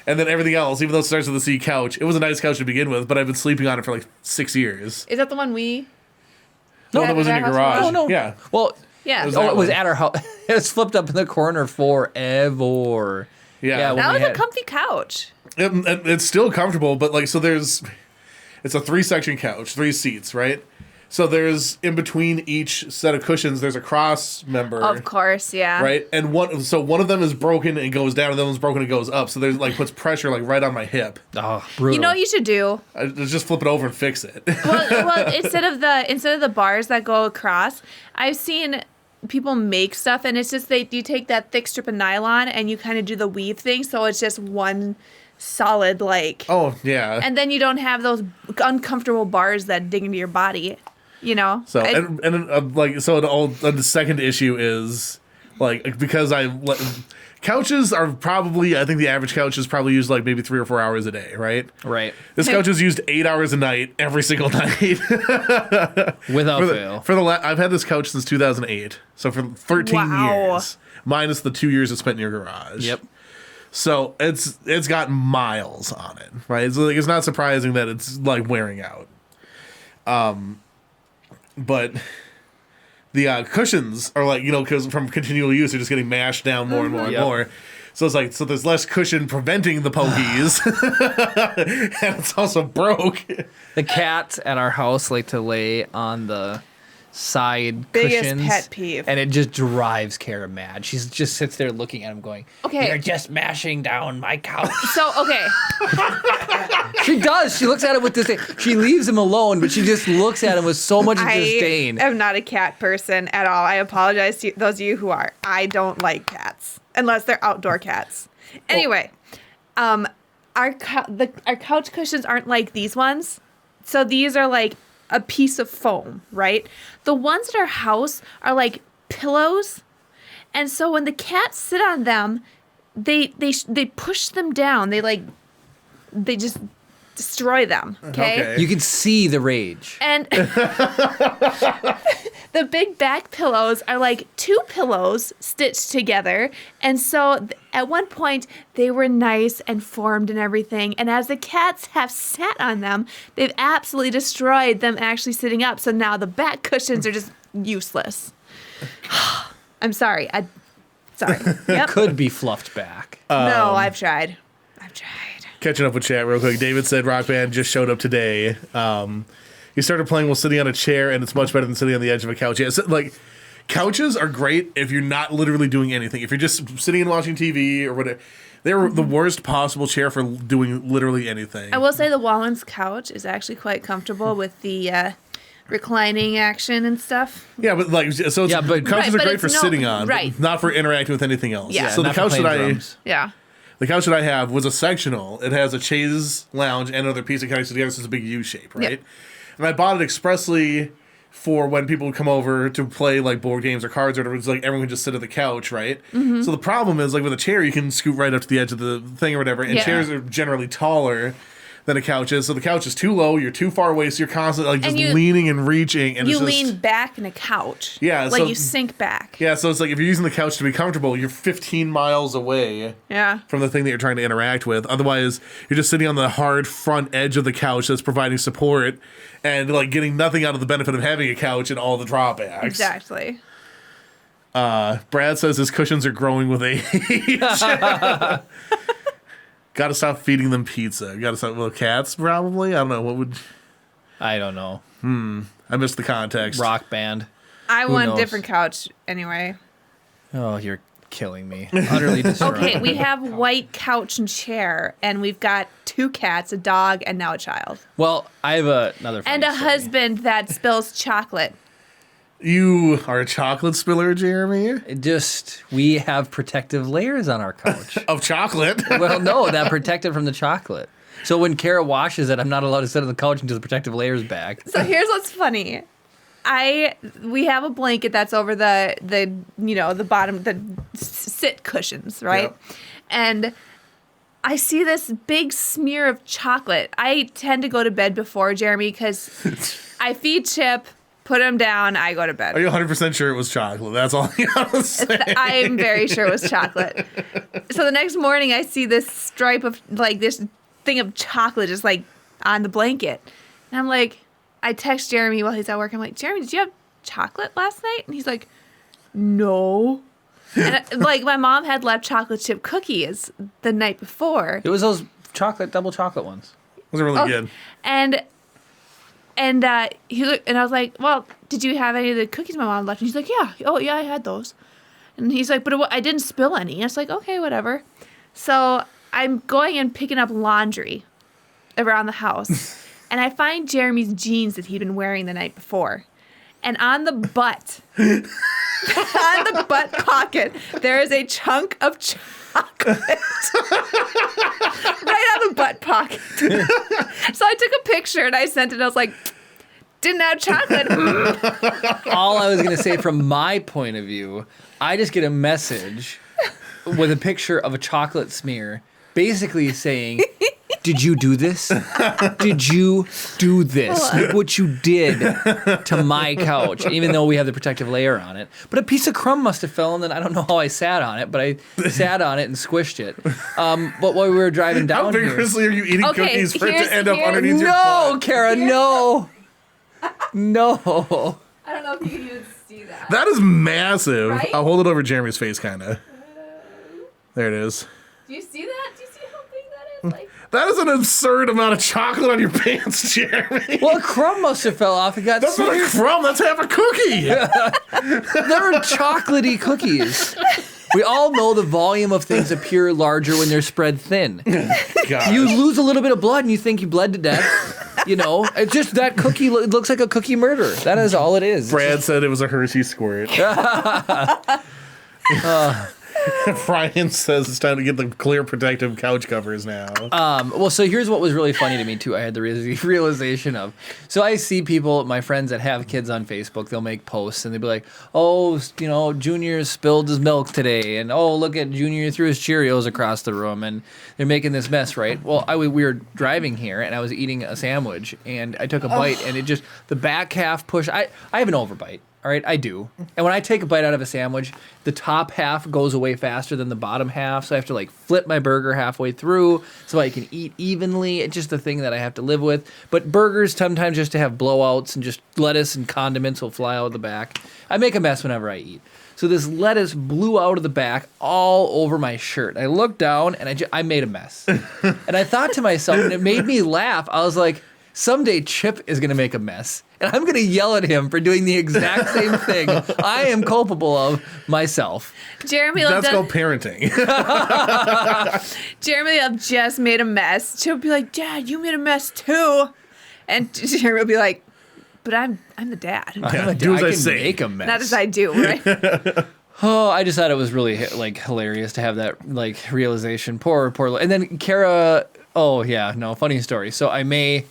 And then everything else, even though it starts with a C couch, it was a nice couch to begin with, but I've been sleeping on it for like 6 years. Is that the one we? No, Yeah, that was in at your our garage. house? Oh no. Yeah. Well, Yeah. It was it that was one. at our house. It was flipped up in the corner forever. Yeah. when That we was a had- comfy couch. It's still comfortable, but like, so it's a 3-section couch, 3 seats, right? So there's in between each set of cushions, there's a cross member. Of course, yeah. Right, and one of them is broken and goes down, and the other one's broken and goes up. So there's like puts pressure like right on my hip. Oh, brutal. You know what you should do? I just flip it over and fix it. Well, instead of the bars that go across, I've seen people make stuff, and it's just you take that thick strip of nylon and you kind of do the weave thing, so it's just one solid Oh yeah. and then you don't have those uncomfortable bars that dig into your body. You know. So the second issue is like because couches are probably, I think the average couch is probably used like maybe 3 or 4 hours a day, right? Right. This couch is used 8 hours a night every single night. Without fail. I've had this couch since 2008, so for 13 Wow. years, minus the 2 years it spent in your garage. Yep. So it's got miles on it, right? So like, it's not surprising that it's like wearing out. But the cushions are like, because from continual use, they're just getting mashed down more and more and Yep. more. So it's like, there's less cushion preventing the pokies. And it's also broke. The cats at our house like to lay on the side Biggest cushions. pet peeve. And it just drives Kara mad. She just sits there looking at him going, Okay. You're just mashing down my couch. So okay, She does. She looks at him with disdain. She leaves him alone, but she just looks at him with so much disdain. I am not a cat person at all. I apologize to those of you who are. I don't like cats unless they're outdoor cats. Anyway, our couch cushions aren't like these ones. So these are like a piece of foam, right? The ones at our house are like pillows, and so when the cats sit on them, they push them down. They just destroy them. Okay. You can see the rage. And the big back pillows are like 2 pillows stitched together. And so at one point, they were nice and formed and everything. And as the cats have sat on them, they've absolutely destroyed them actually sitting up. So now the back cushions are just useless. I'm sorry. Sorry. Yep. Could be fluffed back. No, I've tried. Catching up with chat real quick. David said Rock Band just showed up today. He started playing while sitting on a chair, and it's much better than sitting on the edge of a couch. Yeah, so, like, couches are great if you're not literally doing anything. If you're just sitting and watching TV or whatever. They're the worst possible chair for doing literally anything. I will say the Wallen's couch is actually quite comfortable with the reclining action and stuff. Yeah, but like, so it's, but- couches Right, are but great for it's sitting on, right. but not for interacting with anything else. Yeah. So the not for couch playing that drums. Yeah. the couch that I have was a sectional. It has a chaise lounge and another piece that connects together, so it's a big U shape, right? Yeah. And I bought it expressly for when people would come over to play like board games or cards or whatever. It's like everyone can just sit at the couch, right? Mm-hmm. So the problem is like with a chair, you can scoot right up to the edge of the thing or whatever, and Yeah. chairs are generally taller than a couch is. So the couch is too low, you're too far away, so you're constantly like just And you- leaning and reaching, and You it's just, lean back in a couch. Yeah, Like so- you sink back. yeah. So it's like if you're using the couch to be comfortable, you're 15 miles away Yeah. from the thing that you're trying to interact with. Otherwise, you're just sitting on the hard front edge of the couch that's providing support and like getting nothing out of the benefit of having a couch and all the drawbacks. Exactly. Brad says his cushions are growing with age. Got to stop feeding them pizza. Got to stop. Well, cats probably. I don't know. What would I don't know. I missed the context? Rock band. I Who want a knows? different couch anyway. Oh, you're killing me. Utterly destroyed. Okay, we have white couch and chair, and we've got 2 cats, a dog, and now a child. Well, I have another funny And a story. husband that spills chocolate. You are a chocolate spiller, Jeremy. We have protective layers on our couch. Of chocolate. Well, no, that protect it from the chocolate. So when Kara washes it, I'm not allowed to sit on the couch until the protective layer's back. So here's what's funny. we have a blanket that's over the the bottom, the sit cushions, right? Yep. And I see this big smear of chocolate. I tend to go to bed before Jeremy because I feed Chip, put him down, I go to bed. Are you 100% sure it was chocolate? That's all you gotta say. I'm very sure it was chocolate. So the next morning, I see this stripe of this thing of chocolate just on the blanket, and I'm like, I text Jeremy while he's at work. I'm like, Jeremy, did you have chocolate last night? And he's like, no. And my mom had left chocolate chip cookies the night before. It was those double chocolate ones. Those are really good. And he looked, and I was like, well, did you have any of the cookies my mom left? And he's like, yeah. Oh, yeah, I had those. And he's like, but I didn't spill any. And I was like, okay, whatever. So I'm going and picking up laundry around the house. And I find Jeremy's jeans that he'd been wearing the night before. And on the butt, on the butt pocket, there is a chunk of chocolate. Right on the butt pocket. So I took a picture and I sent it. I was like, didn't have chocolate. All I was going to say from my point of view, I just get a message with a picture of a chocolate smear basically saying, did you do this? Did you do this? Look what you did to my couch, even though we have the protective layer on it. But a piece of crumb must have fell, and then I don't know how I sat on it, but I sat on it and squished it. But while we were driving down How vigorously are you eating cookies for it to end up underneath your No, butt? Kara, no. No. I don't know if you can even see that. That is massive. Right? I'll hold it over Jeremy's face, kind of. There it is. Do you see that? Do you see how big that is? That is an absurd amount of chocolate on your pants, Jeremy. Well, a crumb must have fell off. It got That's not a crumb. That's half a cookie. They're chocolatey cookies. We all know the volume of things appear larger when they're spread thin. God. You lose a little bit of blood and you think you bled to death. You know, it's just that cookie looks like a cookie murder. That is all it is. Brad said it was a Hershey squirt. Brian says it's time to get the clear protective couch covers now. Well, so here's what was really funny to me, too. I had the realization of. So I see people, my friends that have kids on Facebook, they'll make posts and they'll be like, oh, you know, Junior spilled his milk today. And, oh, look at Junior threw his Cheerios across the room. And they're making this mess, right? Well, we were driving here and I was eating a sandwich and I took a bite and it just, the back half pushed. I have an overbite. All right, I do. And when I take a bite out of a sandwich, the top half goes away faster than the bottom half. So I have to flip my burger halfway through so I can eat evenly. It's just a thing that I have to live with. But burgers sometimes just to have blowouts and just lettuce and condiments will fly out of the back. I make a mess whenever I eat. So this lettuce blew out of the back all over my shirt. I looked down and I made a mess. And I thought to myself, and it made me laugh, I was like, someday Chip is going to make a mess. And I'm going to yell at him for doing the exact same thing I am culpable of myself. Jeremy That's called parenting. Jeremy just made a mess. Chip will be like, Dad, you made a mess too. And Jeremy will be like, but I'm the dad. Yeah, do as I can say. make a mess. Not as I do, right? Oh, I just thought it was really hilarious to have that realization. Poor. And then Kara. Oh yeah, no, funny story. So I may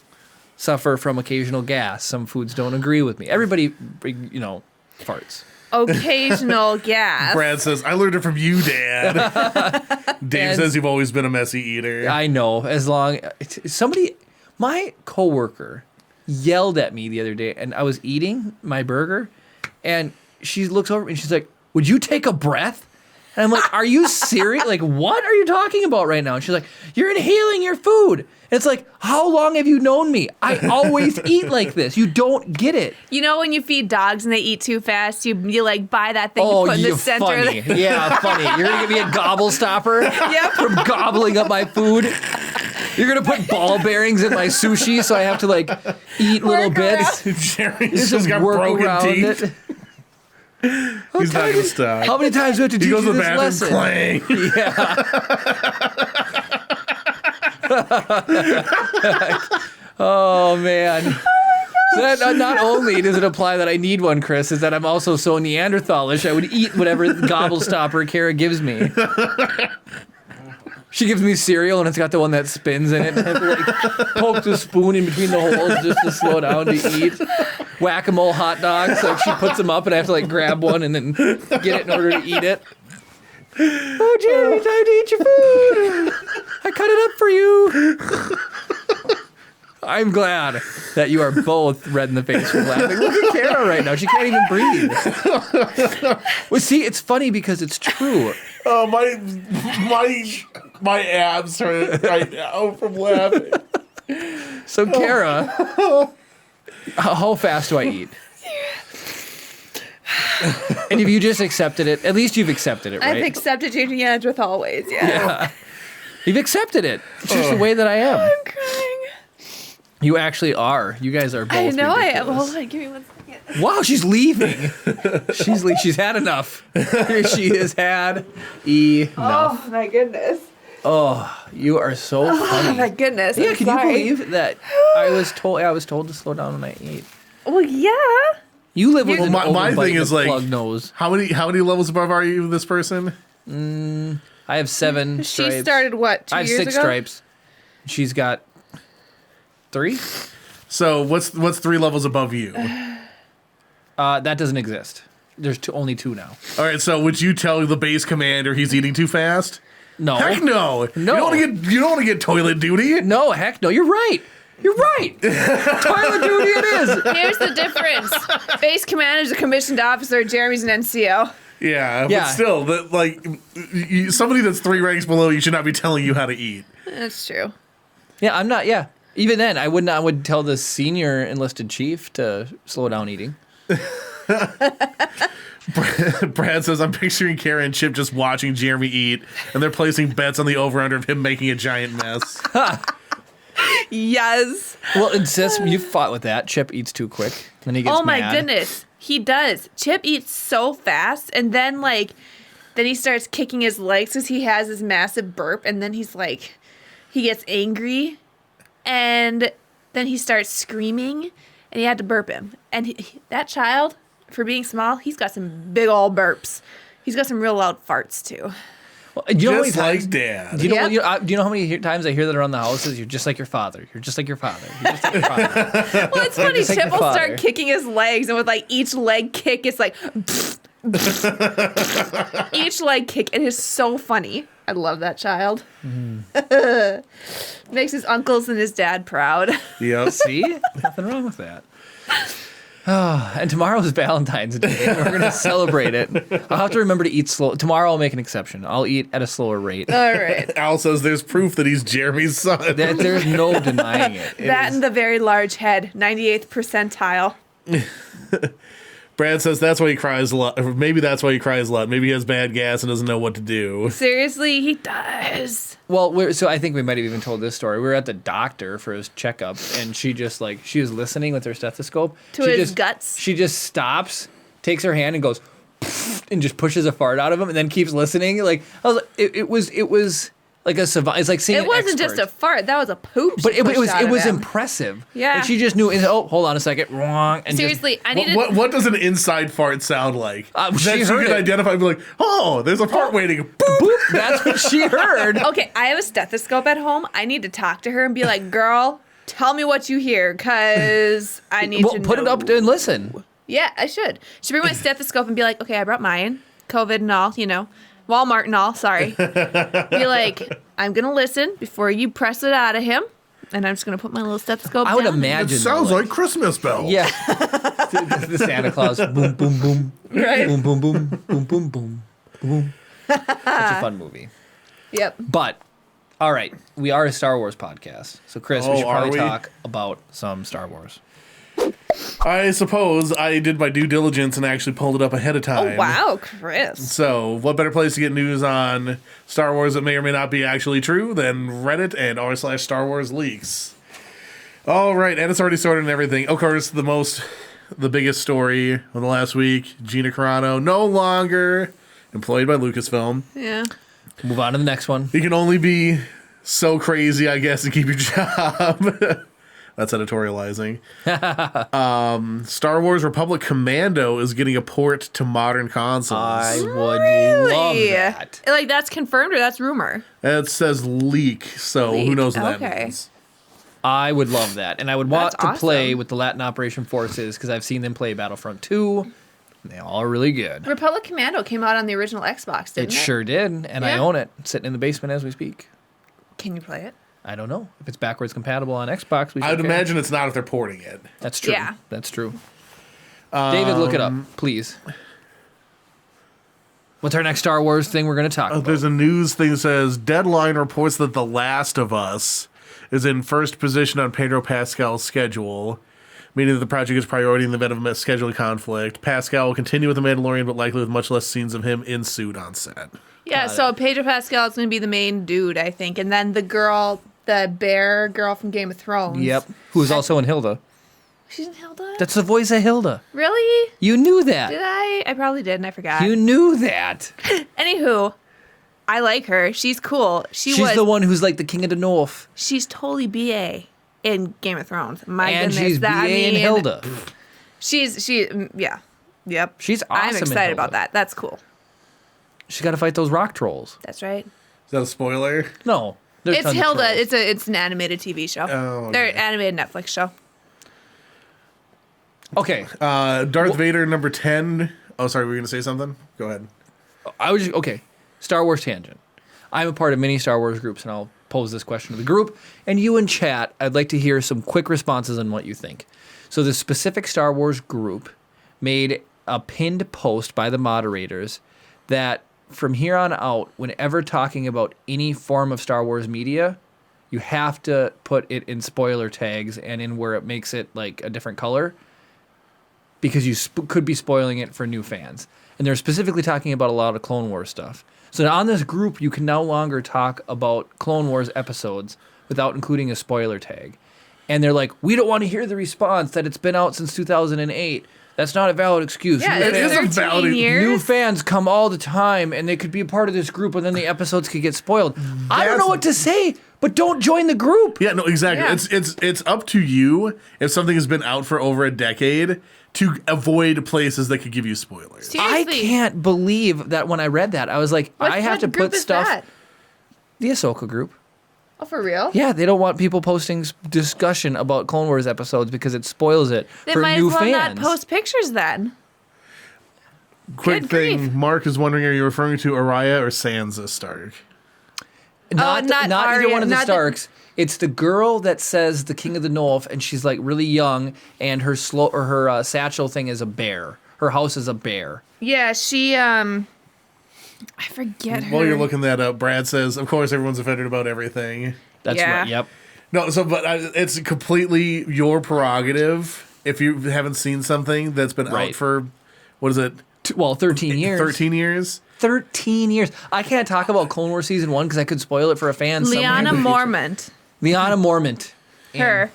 suffer from occasional gas. Some foods don't agree with me. Everybody, farts. Occasional gas. Brad says, I learned it from you, Dad. Dave says you've always been a messy eater. I know. My coworker yelled at me the other day, and I was eating my burger, and she looks over and she's like, would you take a breath? And I'm like, are you serious? What are you talking about right now? And she's like, you're inhaling your food. And it's like, how long have you known me? I always eat like this. You don't get it. You know when you feed dogs and they eat too fast, you buy that thing you put in the center. Funny. Yeah, funny. You're going to give me a gobble stopper from gobbling up my food? You're going to put ball bearings in my sushi so I have to eat little bits? Jerry's just got broken teeth. It. He's not going to stop. How many times do we have to teach He goes you to the this bathroom, lesson? clang. Yeah. Oh, man. So that, not only does it apply that I need one, Chris, is that I'm also so Neanderthalish, I would eat whatever gobble stopper Kara gives me. She gives me cereal, and it's got the one that spins in it. And I have to poke the spoon in between the holes just to slow down to eat. whack-a-mole hot dogs. Like she puts them up, and I have to like grab one and then get it in order to eat it. Oh, Jeremy, time to eat your food. I cut it up for you. I'm glad that you are both red in the face from laughing. Look at Kara right now. She can't even breathe. Well, see, it's funny because it's true. Oh, my abs hurt right now from laughing. So, Kara, how fast do I eat? And if you just accepted it, at least you've accepted it, right? I've accepted changing ends with always, Yeah. You've accepted it. It's just the way that I am. I'm crying. You actually are. You guys are both I know I am. ridiculous. Hold on, give me 1 second. Wow, she's leaving. She's had enough. She has had enough. Oh my goodness. Oh, you are so Oh funny. my goodness. Yeah, I'm can sorry. you believe that I was told to slow down when I eat. Well, yeah. You live with Well, an my overbite thing in is the like, plug nose. how many levels above are you, this person? I have 7 She stripes. started what, 2 I have years 6 ago? stripes. She's got 3. So what's 3 levels above you? That doesn't exist. There's only 2 now. All right, so would you tell the base commander he's eating too fast? No. Heck no. No. You don't want to get toilet duty. No, heck no. You're right. You're right. Toilet duty it is. Here's the difference. Base commander's a commissioned officer. Jeremy's an NCO. Yeah, Yeah. but still, somebody that's 3 ranks below you should not be telling you how to eat. That's true. Yeah, I'm not. Yeah. Even then, I would tell the senior enlisted chief to slow down eating. Brad says, I'm picturing Kara and Chip just watching Jeremy eat, and they're placing bets on the over-under of him making a giant mess. Yes. Well, and sis, you fought with that. Chip eats too quick. Then he gets Oh my mad. goodness. He does. Chip eats so fast, and then he starts kicking his legs because he has his massive burp, and then he gets angry, and then he starts screaming, and he had to burp him. And that child, for being small, he's got some big old burps. He's got some real loud farts too. Well, do you know how many Just times? like Dad. Do you know? Yep. Do you know how many times I hear that around the house? Is you're just like your father. You're just like your father. You're just like your father. Well, it's funny. Just like Chip your will father. start kicking his legs, and with each leg kick, it's like each leg kick. It is so funny. I love that child. Makes his uncles and his dad proud. Yep. See, nothing wrong with that. Oh, and tomorrow's Valentine's Day. And we're gonna celebrate it. I'll have to remember to eat slow. Tomorrow I'll make an exception. I'll eat at a slower rate. All right. Al says there's proof that he's Jeremy's son. There's no denying it. That and the very large head, 98th percentile. Brad says that's why he cries a lot. Or maybe that's why he cries a lot. Maybe he has bad gas and doesn't know what to do. Seriously, he does. Well, so I think we might have even told this story. We were at the doctor for his checkup, and she just she was listening with her stethoscope To She his just- guts? She just stops, takes her hand, and goes, and just pushes a fart out of him, and then keeps listening. I was like, it was like a savant. It's like seeing It an wasn't just a expert. fart. That was a poop. But she it pushed was out of him. impressive. Yeah. Like she just knew. Oh, hold on a second, wrong. And Seriously, I need to. What does an inside fart sound like? She That heard can it. identify and be like, oh, there's a fart waiting. Boop. boop. That's what she heard. Okay, I have a stethoscope at home. I need to talk to her and be like, girl, tell me what you hear, because I need to know. Put it up and listen. Yeah, I should. Should bring my stethoscope and be like, okay, I brought mine. COVID and all, Walmart and all, sorry. Be like, I'm going to listen before you press it out of him. And I'm just going to put my little stethoscope I would down. It imagine. sounds though, like Christmas bells. Yeah. the Santa Claus. Boom, boom, boom. Right. Boom, boom, boom. Boom, boom, boom. Boom. Such a fun movie. Yep. But, all right. We are a Star Wars podcast. So, Chris, we Oh, should are probably we? talk about some Star Wars. I suppose I did my due diligence and actually pulled it up ahead of time. Oh, wow, Chris. So, what better place to get news on Star Wars that may or may not be actually true than Reddit and r/Star Wars leaks? All right, and it's already sorted and everything. Of course, the biggest story of the last week: Gina Carano no longer employed by Lucasfilm. Yeah. Move on to the next one. You can only be so crazy, I guess, to keep your job. That's editorializing. Star Wars Republic Commando is getting a port to modern consoles. I would love Really? that. That's confirmed or that's rumor? It says leak, so who Leak, knows what that okay. means. I would love that. And I would want That's to play awesome. with the Latin Operation Forces because I've seen them play Battlefront 2. And they all are really good. Republic Commando came out on the original Xbox, didn't it? It sure did. And I Yeah. own it. It's sitting in the basement as we speak. Can you play it? I don't know. If it's backwards compatible on Xbox, we I would should imagine it's not if they're porting it. That's true. Yeah. That's true. David, look it up, please. What's our next Star Wars thing we're going to talk about? There's a news thing that says Deadline reports that The Last of Us is in first position on Pedro Pascal's schedule, meaning that the project is priority in the event of a scheduling conflict. Pascal will continue with The Mandalorian, but likely with much less scenes of him in suit on set. Yeah, so Pedro Pascal is going to be the main dude, I think. And then the girl, the bear girl from Game of Thrones. Yep. Who's also in Hilda. She's in Hilda? That's the voice of Hilda. Really? You knew that. Did I? I probably did, and I forgot. You knew that. Anywho, I like her. She's cool. She's the one who's like the king of the north. She's totally BA in Game of Thrones. My And goodness, she's BA in Hilda. Yeah. Yep. She's awesome I'm in excited Hilda. about that. That's cool. She's got to fight those rock trolls. That's right. Is that a spoiler? No. there's It's tons of Hilda. trolls. It's an animated TV show. Oh, They're okay. an animated Netflix show. Okay. Darth Vader, number 10. Oh, sorry, were you going to say something? Go ahead. Okay. Star Wars tangent. I'm a part of many Star Wars groups, and I'll pose this question to the group. And you in chat, I'd like to hear some quick responses on what you think. So the specific Star Wars group made a pinned post by the moderators that from here on out, whenever talking about any form of Star Wars media, you have to put it in spoiler tags and in where it makes it like a different color because you could be spoiling it for new fans. And they're specifically talking about a lot of Clone Wars stuff. So on this group, you can no longer talk about Clone Wars episodes without including a spoiler tag. And they're like, we don't want to hear the response that it's been out since 2008. That's not a valid excuse. Yeah, It is a 13 valid- years. New fans come all the time, and they could be a part of this group, and then the episodes could get spoiled. I don't know what to say, but don't join the group. Yeah, no, exactly. Yeah. It's up to you if something has been out for over a decade to avoid places that could give you spoilers. Seriously. I can't believe that when I read that, I was like, I have to What group put is stuff. that? The Ahsoka group. Oh, for real? Yeah, they don't want people posting discussion about Clone Wars episodes because it spoils it They for might new as well fans. not post pictures then. Quick Good thing, grief. Mark is wondering, are you referring to Arya or Sansa Stark? Not not either Arya, one of the not the- Starks. It's the girl that says the King of the North, and she's like really young, and her satchel thing is a bear. Her house is a bear. Yeah, she I forget her. While you're looking that up, Brad says, of course, everyone's offended about everything. That's Yeah. right. Yep. No, it's completely your prerogative if you haven't seen something that's been Right. out for, what is it, 13 years. 13 years? 13 years. I can't talk about Clone Wars Season 1 because I could spoil it for a fan. Liana Mormont. Liana Mormont. Her.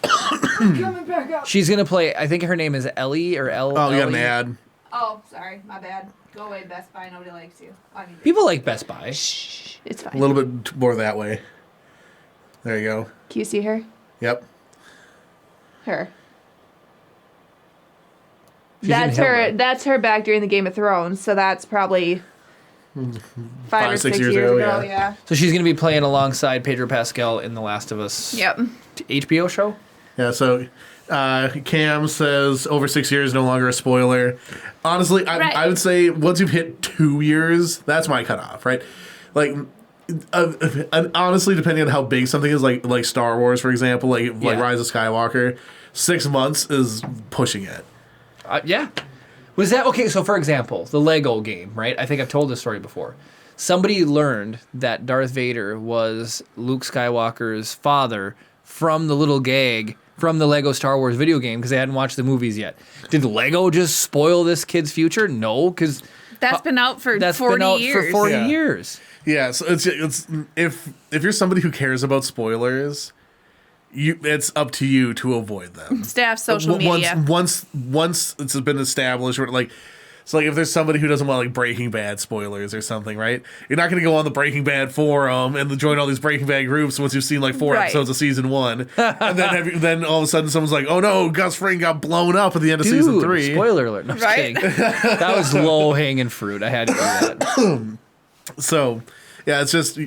She's going to play, I think her name is Ellie or El. Oh, you got an Ellie. ad. Oh, sorry, my bad. Go away, Best Buy. Nobody likes you. People like Best Buy. It's fine. A little bit more that way. There you go. Can you see her? Yep. Her. She's in That's her. Hilda. That's her back during the Game of Thrones. So that's probably 5 or 6 years ago. yeah. Yeah. So she's going to be playing alongside Pedro Pascal in The Last of Us Yep. HBO show. Yeah, so Cam says over 6 years, no longer a spoiler. Honestly, Right. I would say once you've hit 2 years, that's my cutoff, right? Like, and honestly, depending on how big something is, like Star Wars, for example, like Yeah. Rise of Skywalker, 6 months is pushing it. Yeah. Was that okay? So, for example, the Lego game, right? I think I've told this story before. Somebody learned that Darth Vader was Luke Skywalker's father from the little gag from the Lego Star Wars video game because they hadn't watched the movies yet. Did Lego just spoil this kid's future? No, because That's been out for that's 40 been out years. for 40 Yeah. years. Yeah, so it's if you're somebody who cares about spoilers, it's up to you to avoid them. Staff social media. Once it's been established, like it's like if there's somebody who doesn't want like Breaking Bad spoilers or something, right? You're not going to go on the Breaking Bad forum and join all these Breaking Bad groups once you've seen like 4 Right. episodes of season 1, and then all of a sudden someone's like, "Oh no, Gus Fring got blown up at the end of season Dude, 3." spoiler alert. No, I'm just Right? kidding. That was low hanging fruit. I had to do that. So, yeah, it's just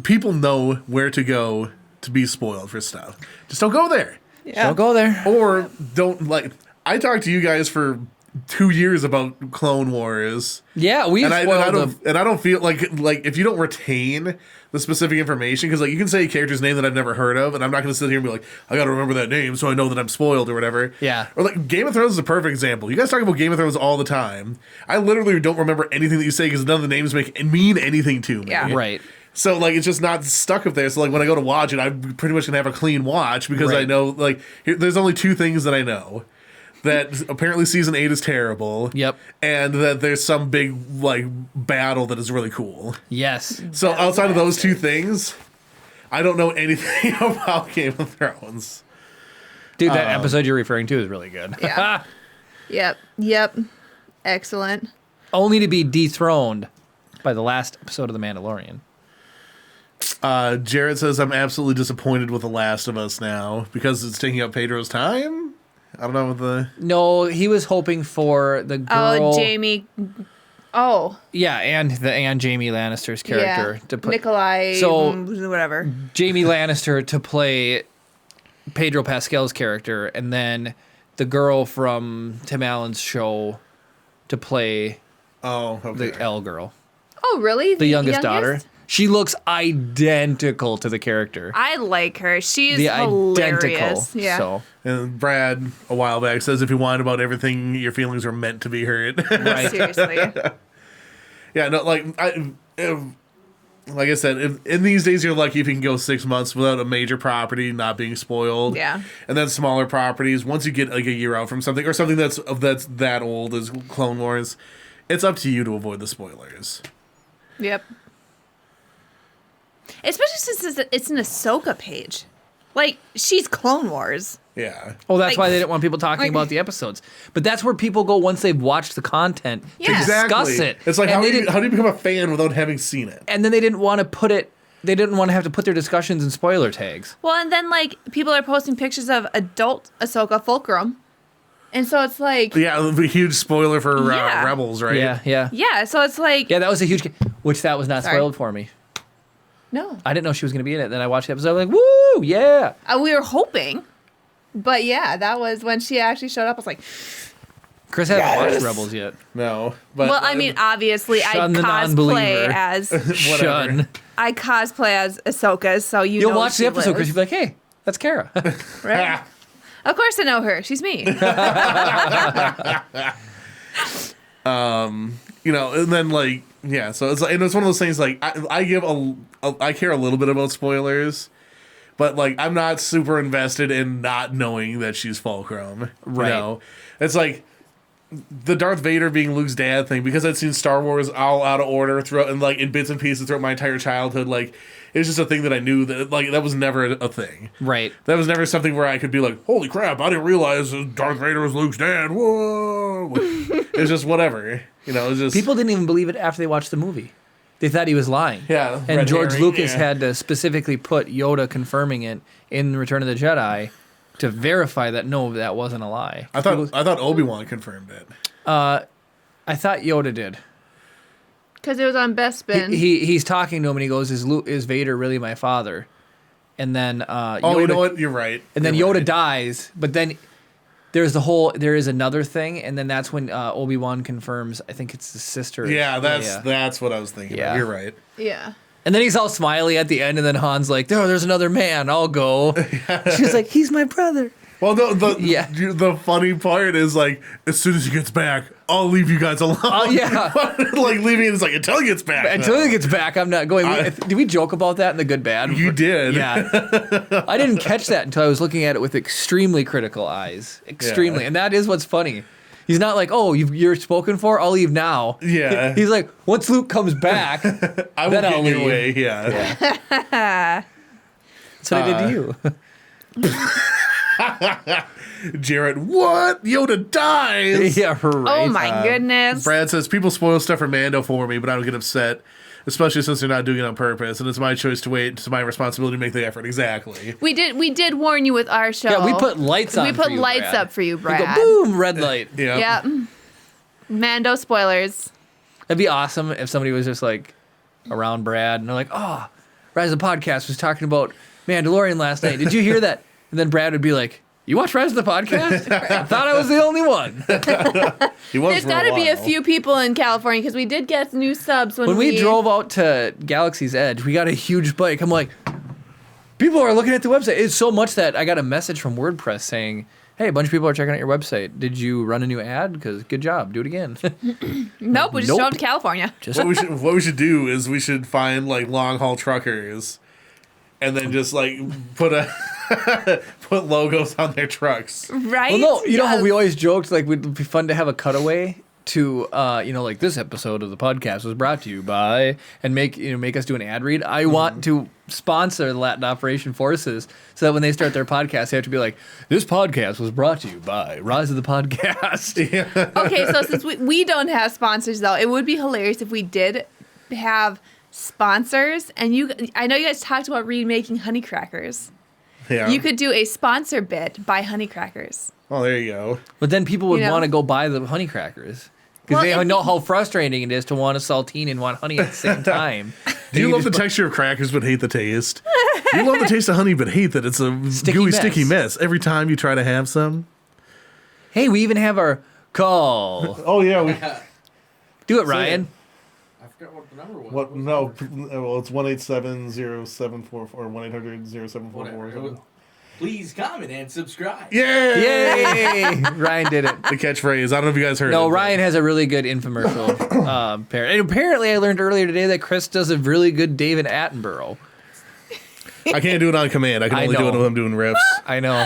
people know where to go to be spoiled for stuff. Just don't go there. Yeah. Don't go there. Or don't, like, I talked to you guys for 2 years about Clone Wars. Yeah, we spoiled I don't feel like if you don't retain the specific information, because like you can say a character's name that I've never heard of, and I'm not going to sit here and be like, I got to remember that name so I know that I'm spoiled or whatever. Yeah. Or like Game of Thrones is a perfect example. You guys talk about Game of Thrones all the time. I literally don't remember anything that you say because none of the names mean anything to me. Yeah. Right. So like it's just not stuck up there. So like when I go to watch it, I'm pretty much gonna have a clean watch because I Right. know like there's only 2 things that I know. That apparently season 8 is terrible. Yep. And that there's some big like battle that is really cool. Yes. So outside of those 2 things, I don't know anything about Game of Thrones. Dude, that episode you're referring to is really good. Yeah. Yep. Excellent. Only to be dethroned by the last episode of The Mandalorian. Jared says, I'm absolutely disappointed with The Last of Us now because it's taking up Pedro's time. I don't know what the... No, he was hoping for the girl. Oh, Jamie. Oh. Yeah, and Jamie Lannister's character Yeah. to put Nikolai. So- Whatever. Jamie Lannister to play Pedro Pascal's character, and then the girl from Tim Allen's show to play Oh, okay. the L girl, Oh, really? the youngest daughter. She looks identical to the character. I like her. She's The hilarious. identical. Yeah. So And Brad, a while back, says if you whine about everything, your feelings were meant to be hurt. right. Seriously. Yeah, no, like I said, in these days you're lucky if you can go 6 months without a major property not being spoiled. Yeah. And then smaller properties, once you get like a year out from something or something that's that old as Clone Wars, it's up to you to avoid the spoilers. Yep. Especially since it's an Ahsoka page. Like, she's Clone Wars. Yeah. Oh, that's Like- why they didn't want people talking like- about the episodes. But that's where people go once they've watched the content to Yeah. discuss it. It's like And how they do, you, didn't- how do you become a fan without having seen it? and then they didn't want to put it. They didn't want to have to put their discussions in spoiler tags. Well, and then, like, people are posting pictures of adult Ahsoka Fulcrum. And so it's like, Yeah, a huge spoiler for Yeah. Rebels, right? Yeah. yeah, so it's like, Yeah, that was a huge. Which that was not Sorry. spoiled for me. no. I didn't know she was going to be in it. Then I watched the episode. I'm like, woo, yeah. We were hoping. But yeah, that was when she actually showed up. I was like, Chris hasn't watched Rebels yet. No. But well, I mean, obviously, Shun the I non-believer. cosplay as Ahsoka, so You'll know watch the she episode, Chris. lives, You'll be like, hey, that's Kara. right? Of course I know her. She's me. you know, and then like yeah, so it's like, and it's one of those things like I care a little bit about spoilers, but like I'm not super invested in not knowing that she's Fulcrum. Right. You know? It's like the Darth Vader being Luke's dad thing, because I'd seen Star Wars all out of order throughout and like in bits and pieces throughout my entire childhood. Like it's just a thing that I knew that like that was never a thing. Right. That was never something where I could be like, holy crap, I didn't realize Darth Vader was Luke's dad. Whoa. It's just whatever. You know, it's just... People didn't even believe it after they watched the movie. They thought he was lying. Yeah. And red George herring, Lucas yeah. had to specifically put Yoda confirming it in Return of the Jedi to verify that, no, that wasn't a lie. I thought Obi-Wan confirmed it. I thought Yoda did. Because it was on Bespin. He's talking to him and he goes, is Vader really my father? And then Oh, Yoda, you know what? You're right. and then You're Yoda right. dies, but then there is another thing, and then that's when Obi-Wan confirms, I think it's the sister. Yeah, that's what I was thinking. Yeah. Of. You're right. yeah. And then he's all smiley at the end, and then Han's like, "Oh, there's another man. I'll go." She's like, "He's my brother." Well, Yeah. the funny part is like, as soon as he gets back, I'll leave you guys alone. Oh, yeah. Like leaving it is like until he gets back. Until though. he gets back, I'm not going. Did we joke about that in the good bad? You did. Yeah. I didn't catch that until I was looking at it with extremely critical eyes. Extremely. Yeah. And that is what's funny. He's not like, "Oh, you're spoken for. I'll leave now." Yeah. He's like, "Once Luke comes back, I will then get I'll in your leave." way. Yeah. That's what I did to you. Jared, what? Yoda dies. Yeah, right. Oh my goodness. Brad says people spoil stuff for Mando for me, but I don't get upset, especially since they're not doing it on purpose, and it's my choice to wait. It's my responsibility to make the effort. Exactly. We did warn you with our show. Yeah, we put lights on. We put for you, lights Brad. up for you, We Brad. go, boom, red light. Yeah. Yep. Mando spoilers. It'd be awesome if somebody was just like around Brad and they're like, "Oh, Rise of the Podcast was talking about Mandalorian last night. Did you hear that? And then Brad would be like, you watch Rise of the Podcast? I thought I was the only one. He was There's for got to be a while. few people in California because we did get new subs When we drove out to Galaxy's Edge, we got a huge bike. I'm like, people are looking at the website. It's so much that I got a message from WordPress saying, hey, a bunch of people are checking out your website. Did you run a new ad? Because good job. Do it again. Nope, we just Nope. drove to California. Just What we should do is we should find like long haul truckers, and then just like put logos on their trucks. Right? Well, no, you know how Yes. we always joked like it'd be fun to have a cutaway to like this episode of the podcast was brought to you by and make us do an ad read. I want to sponsor the Latin Operation Forces so that when they start their podcast, they have to be like, this podcast was brought to you by Rise of the Podcast. Okay, so since we don't have sponsors though, it would be hilarious if we did have sponsors. And I know you guys talked about remaking Honey Crackers. Yeah. You could do a sponsor bit by Honey Crackers. Oh, there you go. But then people would You know? want to go buy the honey crackers. Because Well, they if know you- how frustrating it is to want a saltine and want honey at the same time. Do you And love the just put- texture of crackers but hate the taste? You love the taste of honey but hate that it's a Sticky gooey, mess. sticky mess every time you try to have some? Hey, we even have our call. Oh, yeah. Do it, Ryan. I forgot what the number was. What? No. Well, it's 1-877-0744 or 1-800-0744. Whatever. Please comment and subscribe. Yeah! Yay! Ryan did it. The catchphrase. I don't know if you guys heard it. No, but- Ryan has a really good infomercial. Pair. And apparently, I learned earlier today that Chris does a really good David Attenborough. I can't do it on command. I can I only do it know. when I'm doing riffs. I know.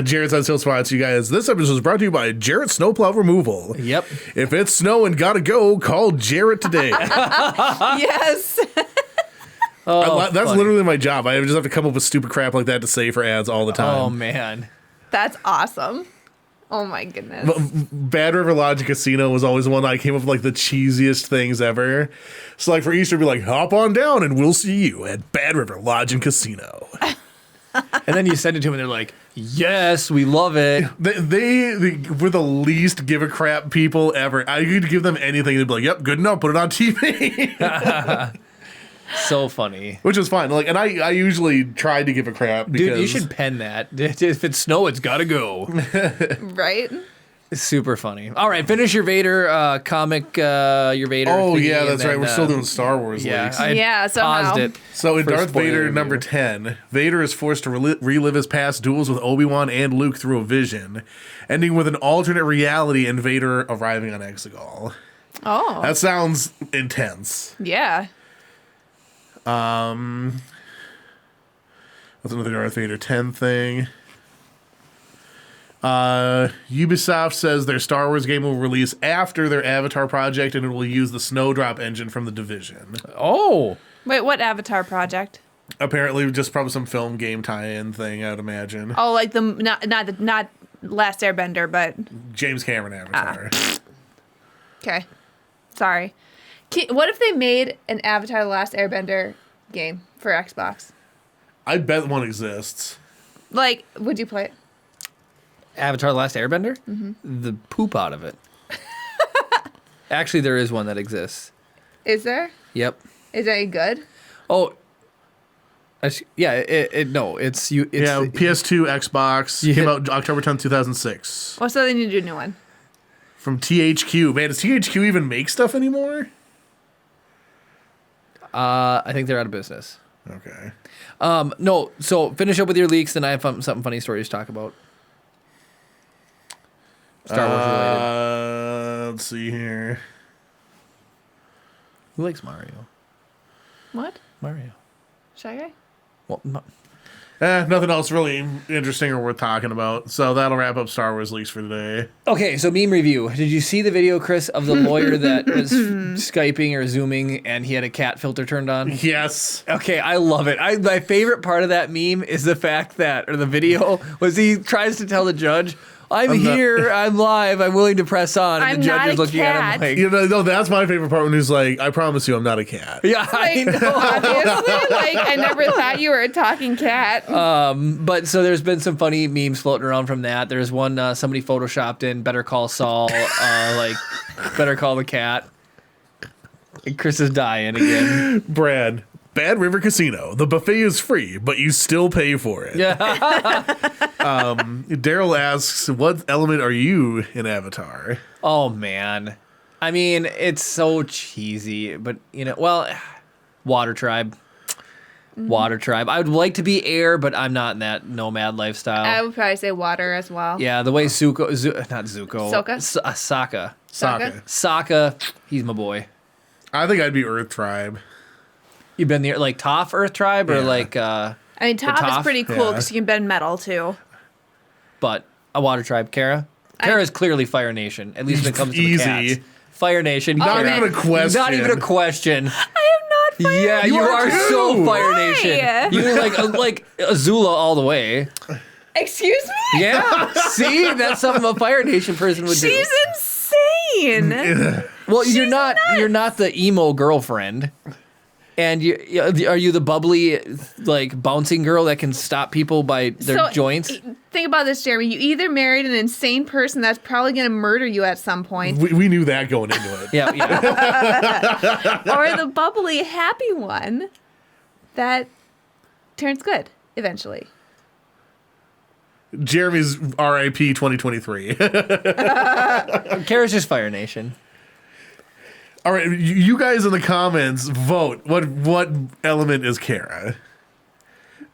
Jarrett's on Still Spots, you guys. This episode is brought to you by Jarrett Snowplow Removal. Yep. If it's snowing, gotta go, call Jarrett today. Yes. Oh, That's funny. literally my job. I just have to come up with stupid crap like that to say for ads all the Oh, time. man. That's awesome. Oh my goodness. Bad River Lodge and Casino was always one that I came up with like the cheesiest things ever. So like for Easter, be like, hop on down and we'll see you at Bad River Lodge and Casino. And then you send it to them, and they're like, yes, we love it. They were the least give a crap people ever. I could give them anything. They'd be like, yep, good enough. Put it on TV. So funny. Which is fine. Like, and I usually tried to give a crap because Dude, you should pen that. If it's snow, it's got to go. Right? It's super funny. All right, finish your Vader comic, your Vader. Oh thingy, yeah, and that's right. then, We're still doing Star Wars Yeah, leaks. I Yeah, somehow. paused it. So in for Darth spoiler Vader review. number 10, Vader is forced to relive his past duels with Obi-Wan and Luke through a vision, ending with an alternate reality and Vader arriving on Exegol. Oh. That sounds intense. Yeah. That's another Darth Vader 10 thing. Ubisoft says their Star Wars game will release after their Avatar project, and it will use the Snowdrop engine from The Division. Oh, Wait, what Avatar project? Apparently, just probably some film game tie-in thing, I'd imagine. Oh, like the not Last Airbender, but James Cameron Avatar. okay. Sorry. What if they made an Avatar: The Last Airbender game for Xbox? I bet one exists. Like, would you play it? Avatar: The Last Airbender? The poop out of it. Actually, there is one that exists. Is there? Yep. Is it good? Oh, yeah. No, it's you. It's Yeah, PS2, Xbox. You Came hit- out October 10th, 2006. Well, so they need to do a new one. From THQ. Man, does THQ even make stuff anymore? I think they're out of business. Okay. No. So finish up with your leaks, then I have something funny stories to talk about. Star Wars related. Let's see here. Who likes Mario? What? Mario. Shy Guy? Well, Nothing else really interesting or worth talking about. So that'll wrap up Star Wars leaks for today. okay, so meme review. Did you see the video, Chris, of the lawyer that was Skyping or Zooming and he had a cat filter turned on? Yes. Okay, I love it. My favorite part of that meme is the fact that, or the video, was he tries to tell the judge, I'm here, I'm live, I'm willing to press on. And I'm the judge not is a looking at him cat. like, You know, no, that's my favorite part when he's like, I promise you I'm not a cat. yeah, I Like, know. obviously, like, I never thought you were a talking cat. But so there's been some funny memes floating around from that. There's one somebody photoshopped in Better Call Saul, like Better Call the Cat. And Chris is dying again. Brad, Bad River Casino. The buffet is free, but you still pay for it. Yeah. Daryl asks, what element are you in Avatar? Oh man. I mean, it's so cheesy, but Water Tribe. Water Tribe. I would like to be air, but I'm not in that nomad lifestyle. I would probably say water as well. Yeah, the way not Zuko. Sokka? Sokka. Sokka? Sokka, he's my boy. I think I'd be Earth Tribe. You've been there, like Toph Earth Tribe or Yeah. like, I mean, Toph Toph? is pretty cool Yeah. because you can bend metal too. but a Water Tribe. Kara? Kara is clearly Fire Nation, at least when it comes to the Easy. cats. Fire Nation. Not Kara. even a question. Not even a question. I am not Fire Yeah, you are too. so Fire Why? Nation. You're like Azula all the way. Excuse me? Yeah. See, that's something a Fire Nation person would do. She's insane. Well, you're not the emo girlfriend. And are you the bubbly, like, bouncing girl that can stop people by their joints? Think about this, Jeremy. You either married an insane person that's probably going to murder you at some point, We knew that going into it. Yeah. or the bubbly, happy one that turns good eventually. Jeremy's RIP 2023. Kara's just Fire Nation. All right, you guys in the comments vote. What element is Kara?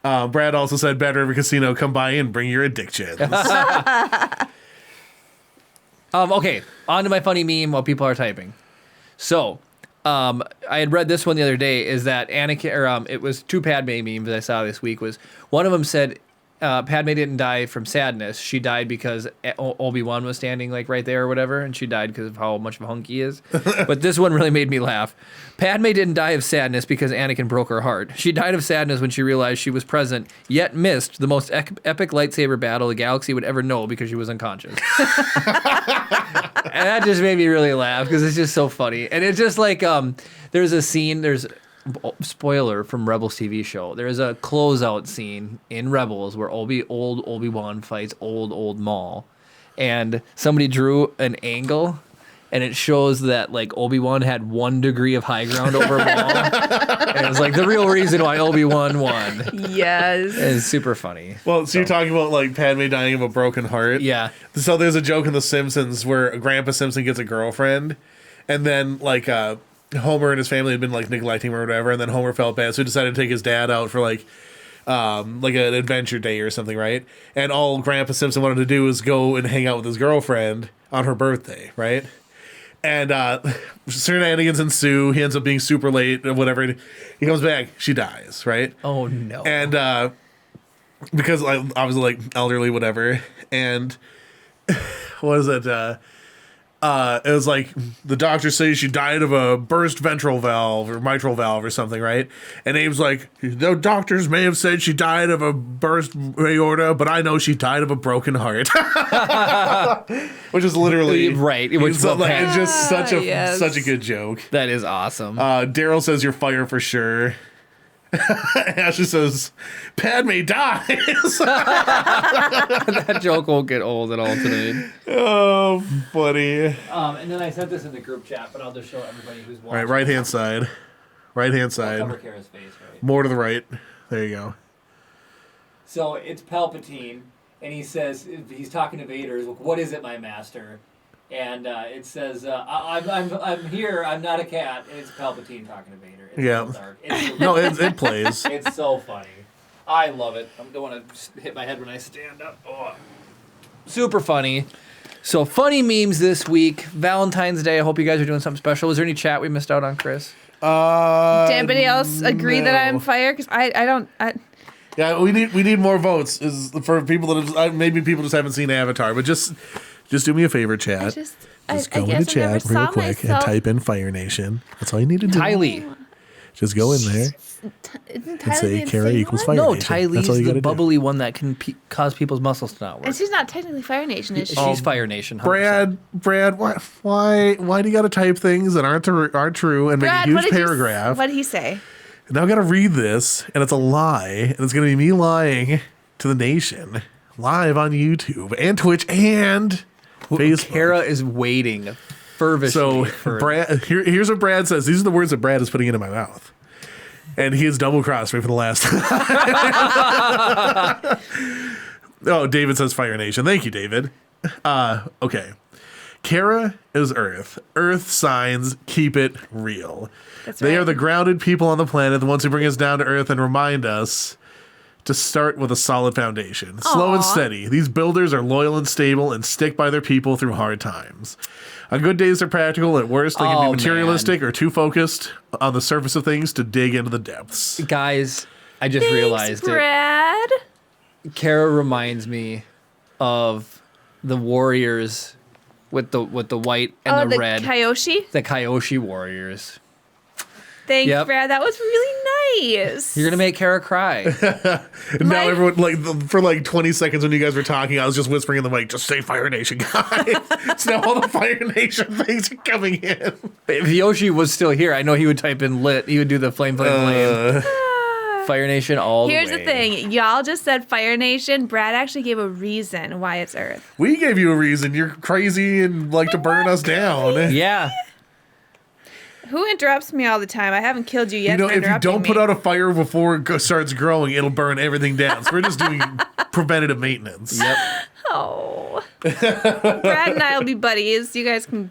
Brad also said, Bad River Casino, come by and bring your addictions. Okay, on to my funny meme while people are typing. So, I had read this one the other day. Is that Anakin? Or it was two Padme memes I saw this week. Was one of them said Padme didn't die from sadness. She died because Obi-Wan was standing like right there or whatever, and she died because of how much of a hunk he is. But this one really made me laugh. Padme didn't die of sadness because Anakin broke her heart. She died of sadness when she realized she was present, yet missed the most epic lightsaber battle the galaxy would ever know because she was unconscious. And that just made me really laugh because it's just so funny. And it's just like there's a scene, spoiler from Rebels TV show. There is a closeout scene in Rebels where old Obi-Wan fights old Maul, and somebody drew an angle, and it shows that like Obi-Wan had 1 degree of high ground over Maul, and it's like the real reason why Obi-Wan won. Yes. It's super funny. Well, so you're talking about like Padme dying of a broken heart? Yeah. So there's a joke in The Simpsons where Grandpa Simpson gets a girlfriend, and then like Homer and his family had been like neglecting him or whatever, and then Homer felt bad, so he decided to take his dad out for like an adventure day or something, right? And all Grandpa Simpson wanted to do was go and hang out with his girlfriend on her birthday, right? And shenanigans ensue. He ends up being super late or whatever. He comes back, she dies, right? Oh no. And because obviously like elderly, whatever. And what is it? It was like the doctor says she died of a burst ventral valve or mitral valve or something, right? And Abe's like, the doctors may have said she died of a burst aorta, but I know she died of a broken heart. Which is literally right. Which it's just such a yes. such a good joke. that is awesome. Daryl says you're fire for sure. Ashley says, Padme dies. That joke won't get old at all today. Oh, buddy. And then I sent this in the group chat, but I'll just show everybody who's watching. Right hand side. Right hand side. Cover Kara's face, right? More to the right. There you go. So it's Palpatine, and he says he's talking to Vader. He's like, "What is it, my master?" And it says, "I'm here. I'm not a cat." And it's Palpatine talking to Vader. It's Yeah. so dark. It's No, it plays. it's so funny. I love it. I don't want to hit my head when I stand up. Oh. Super funny. So funny memes this week. Valentine's Day. I hope you guys are doing something special. Was there any chat we missed out on, Chris? Did anybody else agree that I'm fire? Because I don't. Yeah, we need more votes. Is for people that have, maybe people just haven't seen Avatar, but just do me a favor, chat. Just Go into chat real quick and type in Fire Nation. That's all you need to do. Ty Lee. Just go in there and say Kara equals Fire No, Nation. Ty That's Lee's all you the gotta do. bubbly one that can cause people's muscles to not work. And she's not technically Fire Nation, is she? She's Fire Nation. 100%. Brad, why do you got to type things that aren't true and make a huge paragraph? What did he say? Now I got to read this, and it's a lie, and it's going to be me lying to the nation live on YouTube and Twitch and Facebook. Kara is waiting fervently. So for Brad, here's what Brad says. These are the words that Brad is putting into my mouth. And he has double crossed me for the last time. Oh, David says Fire Nation. Thank you, David. Okay. Kara is Earth. Earth signs keep it real. They are the grounded people on the planet, the ones who bring us down to Earth and remind us to start with a solid foundation. Slow and steady. These builders are loyal and stable and stick by their people through hard times. On good days, they're practical. At worst, they can be materialistic or too focused on the surface of things to dig into the depths. Guys, I just realized Brad. it. Kara reminds me of the warriors with the white and the red. Kyoshi. The Kyoshi warriors. Thanks, Yep. Brad. That was really nice. You're gonna make Kara cry. And now everyone, for 20 seconds when you guys were talking, I was just whispering in the mic, just say Fire Nation, guys. So now all the Fire Nation things are coming in. If Yoshi was still here, I know he would type in lit. He would do the flame. Fire Nation all Here's the way. the thing. Y'all just said Fire Nation. Brad actually gave a reason why it's Earth. We gave you a reason. You're crazy and like to burn us down. Yeah. Who interrupts me all the time? I haven't killed you yet. You know, for if you interrupting don't me. put out a fire before it starts growing, it'll burn everything down. So we're just doing preventative maintenance. Yep. Oh. Brad and I will be buddies. You guys can.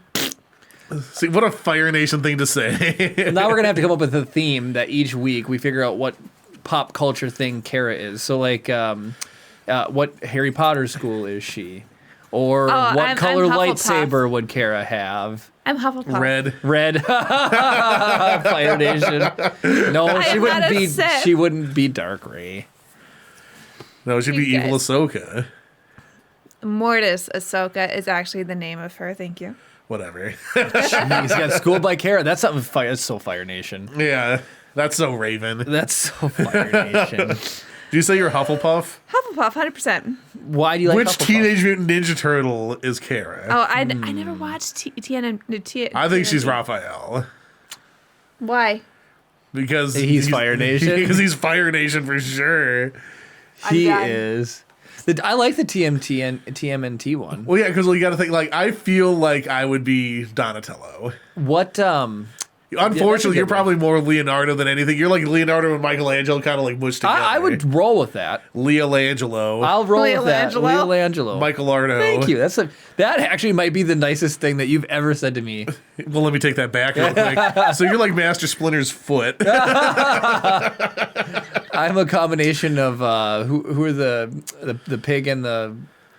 See, what a Fire Nation thing to say. Now we're gonna have to come up with a theme that each week we figure out what pop culture thing Kara is. So what Harry Potter school is she? Or what I'm color Hufflepuff. lightsaber would Kara have? I'm Hufflepuff. Red. Fire Nation. No, I she am wouldn't not a be. Sith. She wouldn't be Dark Ray. No, it should be You evil guys. Ahsoka. Mortis Ahsoka is actually the name of her. Thank you. Whatever. He's got schooled by Kara. That's something. That's so Fire Nation. Yeah, that's so Raven. That's so Fire Nation. Do you say you're Hufflepuff? Hufflepuff, 100%. Why do you like Which Hufflepuff? Teenage Mutant Ninja Turtle is Kara? Oh, I never watched TNN. I think she's Raphael. Why? Because He's Fire Nation? Because he's Fire Nation for sure. He I'm done. is. I like the TMNT one. Well, yeah, because you got to think, I feel like I would be Donatello. What Unfortunately, good you're one. probably more Leonardo than anything. You're like Leonardo and Michelangelo kind of like mushed together. I would roll with that. Leolangelo. I'll roll with that. Leolangelo? Leolangelo. Michelardo. Thank you. That actually might be the nicest thing that you've ever said to me. Well, let me take that back real quick. So you're like Master Splinter's foot. I'm a combination of who are the pig and the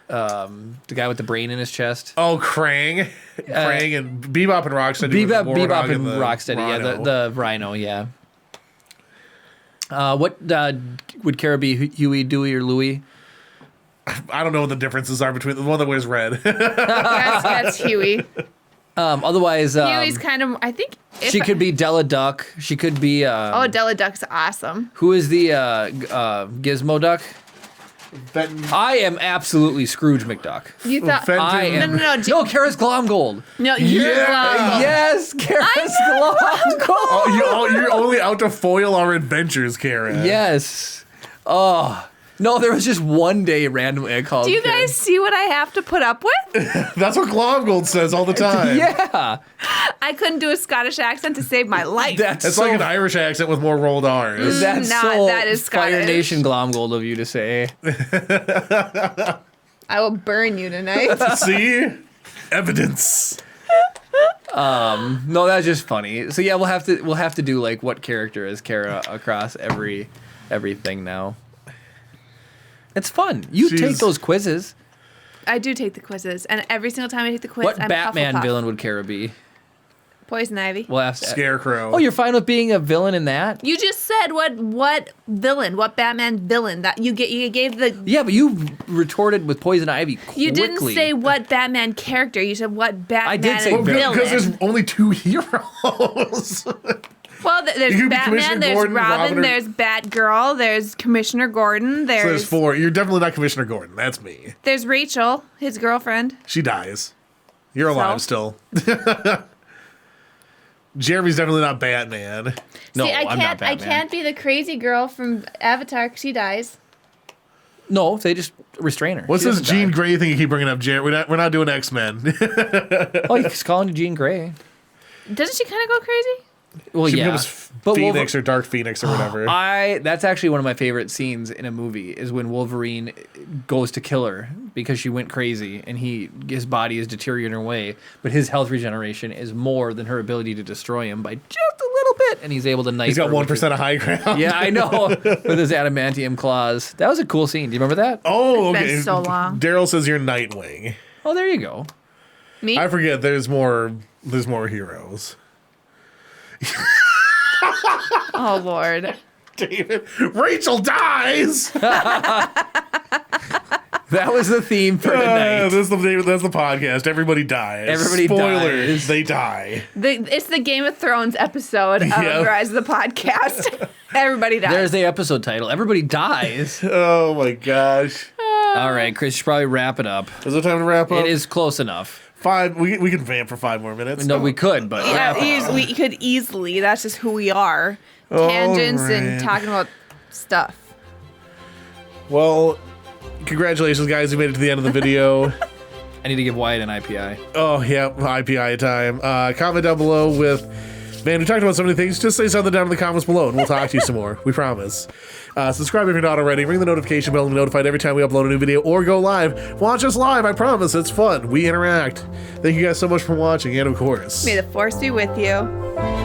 guy with the brain in his chest. Oh, Krang. Krang and Bebop and Rocksteady. Bebop and Rocksteady. Yeah, Rhino. the Rhino. Yeah. What would Kara be? Huey, Dewey, or Louie? I don't know what the differences are between the one that wears red. That's Huey. Otherwise, Huey's kind of, I think. she could be Della Duck. She could be. Oh, Della Duck's awesome. Who is the Gizmo Duck? Fenton. I am absolutely Scrooge McDuck. You thought. Fenton. I am. No, Kara's Glomgold. No, you're Yeah. Yes, Kara's Glomgold. Oh, you're only out to foil our adventures, Kara. Yes. Oh. No, there was just one day randomly I called Do you Kara. guys see what I have to put up with? That's what Glomgold says all the time. Yeah. I couldn't do a Scottish accent to save my life. That's It's so, like an Irish accent with more rolled R's. that's No, so that is Fire Scottish. Nation Glomgold of you to say. I will burn you tonight. See? Evidence. No, that's just funny. So yeah, we'll have to do like what character is Kara across everything now. It's fun. You She's- take those quizzes. I do take the quizzes, and every single time I take the quiz, What I'm Batman Hufflepuff. villain would Kara be? Poison Ivy. We'll have to, Scarecrow. Oh, you're fine with being a villain in that? You just said what villain? What Batman villain? That you gave the. Yeah, but you retorted with Poison Ivy quickly. You didn't say what Batman character. You said what Batman did say villain. Because there's only two heroes. Well, there's You could be Batman, Commissioner there's Gordon, Robin, Robin, or- there's Batgirl, there's Commissioner Gordon, So there's there's four. You're definitely not Commissioner Gordon. That's me. there's Rachel, his girlfriend. She dies. You're alive So? still. Jeremy's definitely not Batman. No, See, I I'm not can't. I Batman. can't be the crazy girl from Avatar 'cause she dies. No, they just restrain her. What's She this doesn't Jean die. Grey thing you keep bringing up, Jared? We're not doing X-Men. Oh, he's calling you Jean Grey. Doesn't she kind of go crazy? Well, She yeah, becomes but Phoenix or Dark Phoenix or whatever. that's actually one of my favorite scenes in a movie is when Wolverine goes to kill her because she went crazy and his body is deteriorating away, but his health regeneration is more than her ability to destroy him by just a little bit, and he's able to knife. He's got her, 1% of high ground. Yeah, I know. With his adamantium claws. That was a cool scene. Do you remember that? Oh, It's okay. been so long. Daryl says you're Nightwing. Oh, there you go. Me? I forget. There's more heroes. Oh, Lord. David, Rachel dies. That was the theme for tonight. That's the podcast. Everybody dies. Everybody Spoilers. dies. They die. It's the Game of Thrones episode of Yep. Rise of the Podcast. Everybody dies. There's the episode title. Everybody dies. Oh my gosh. All right, Chris, you should probably wrap it up. Is it time to wrap up? It is close enough. 5. We can vamp for 5 more minutes. No, we could, but wrap it up. We could easily. That's just who we are. Tangents Alright. and talking about stuff. Well, congratulations, guys. You made it to the end of the video. I need to give Wyatt an IPI. Oh, yeah. IPI time. Comment down below with... Man, we talked about so many things. Just say something down in the comments below, and we'll talk to you some more. We promise. Subscribe if you're not already. Ring the notification bell to be notified every time we upload a new video or go live. Watch us live. I promise. It's fun. We interact. Thank you guys so much for watching, and of course... May the force be with you.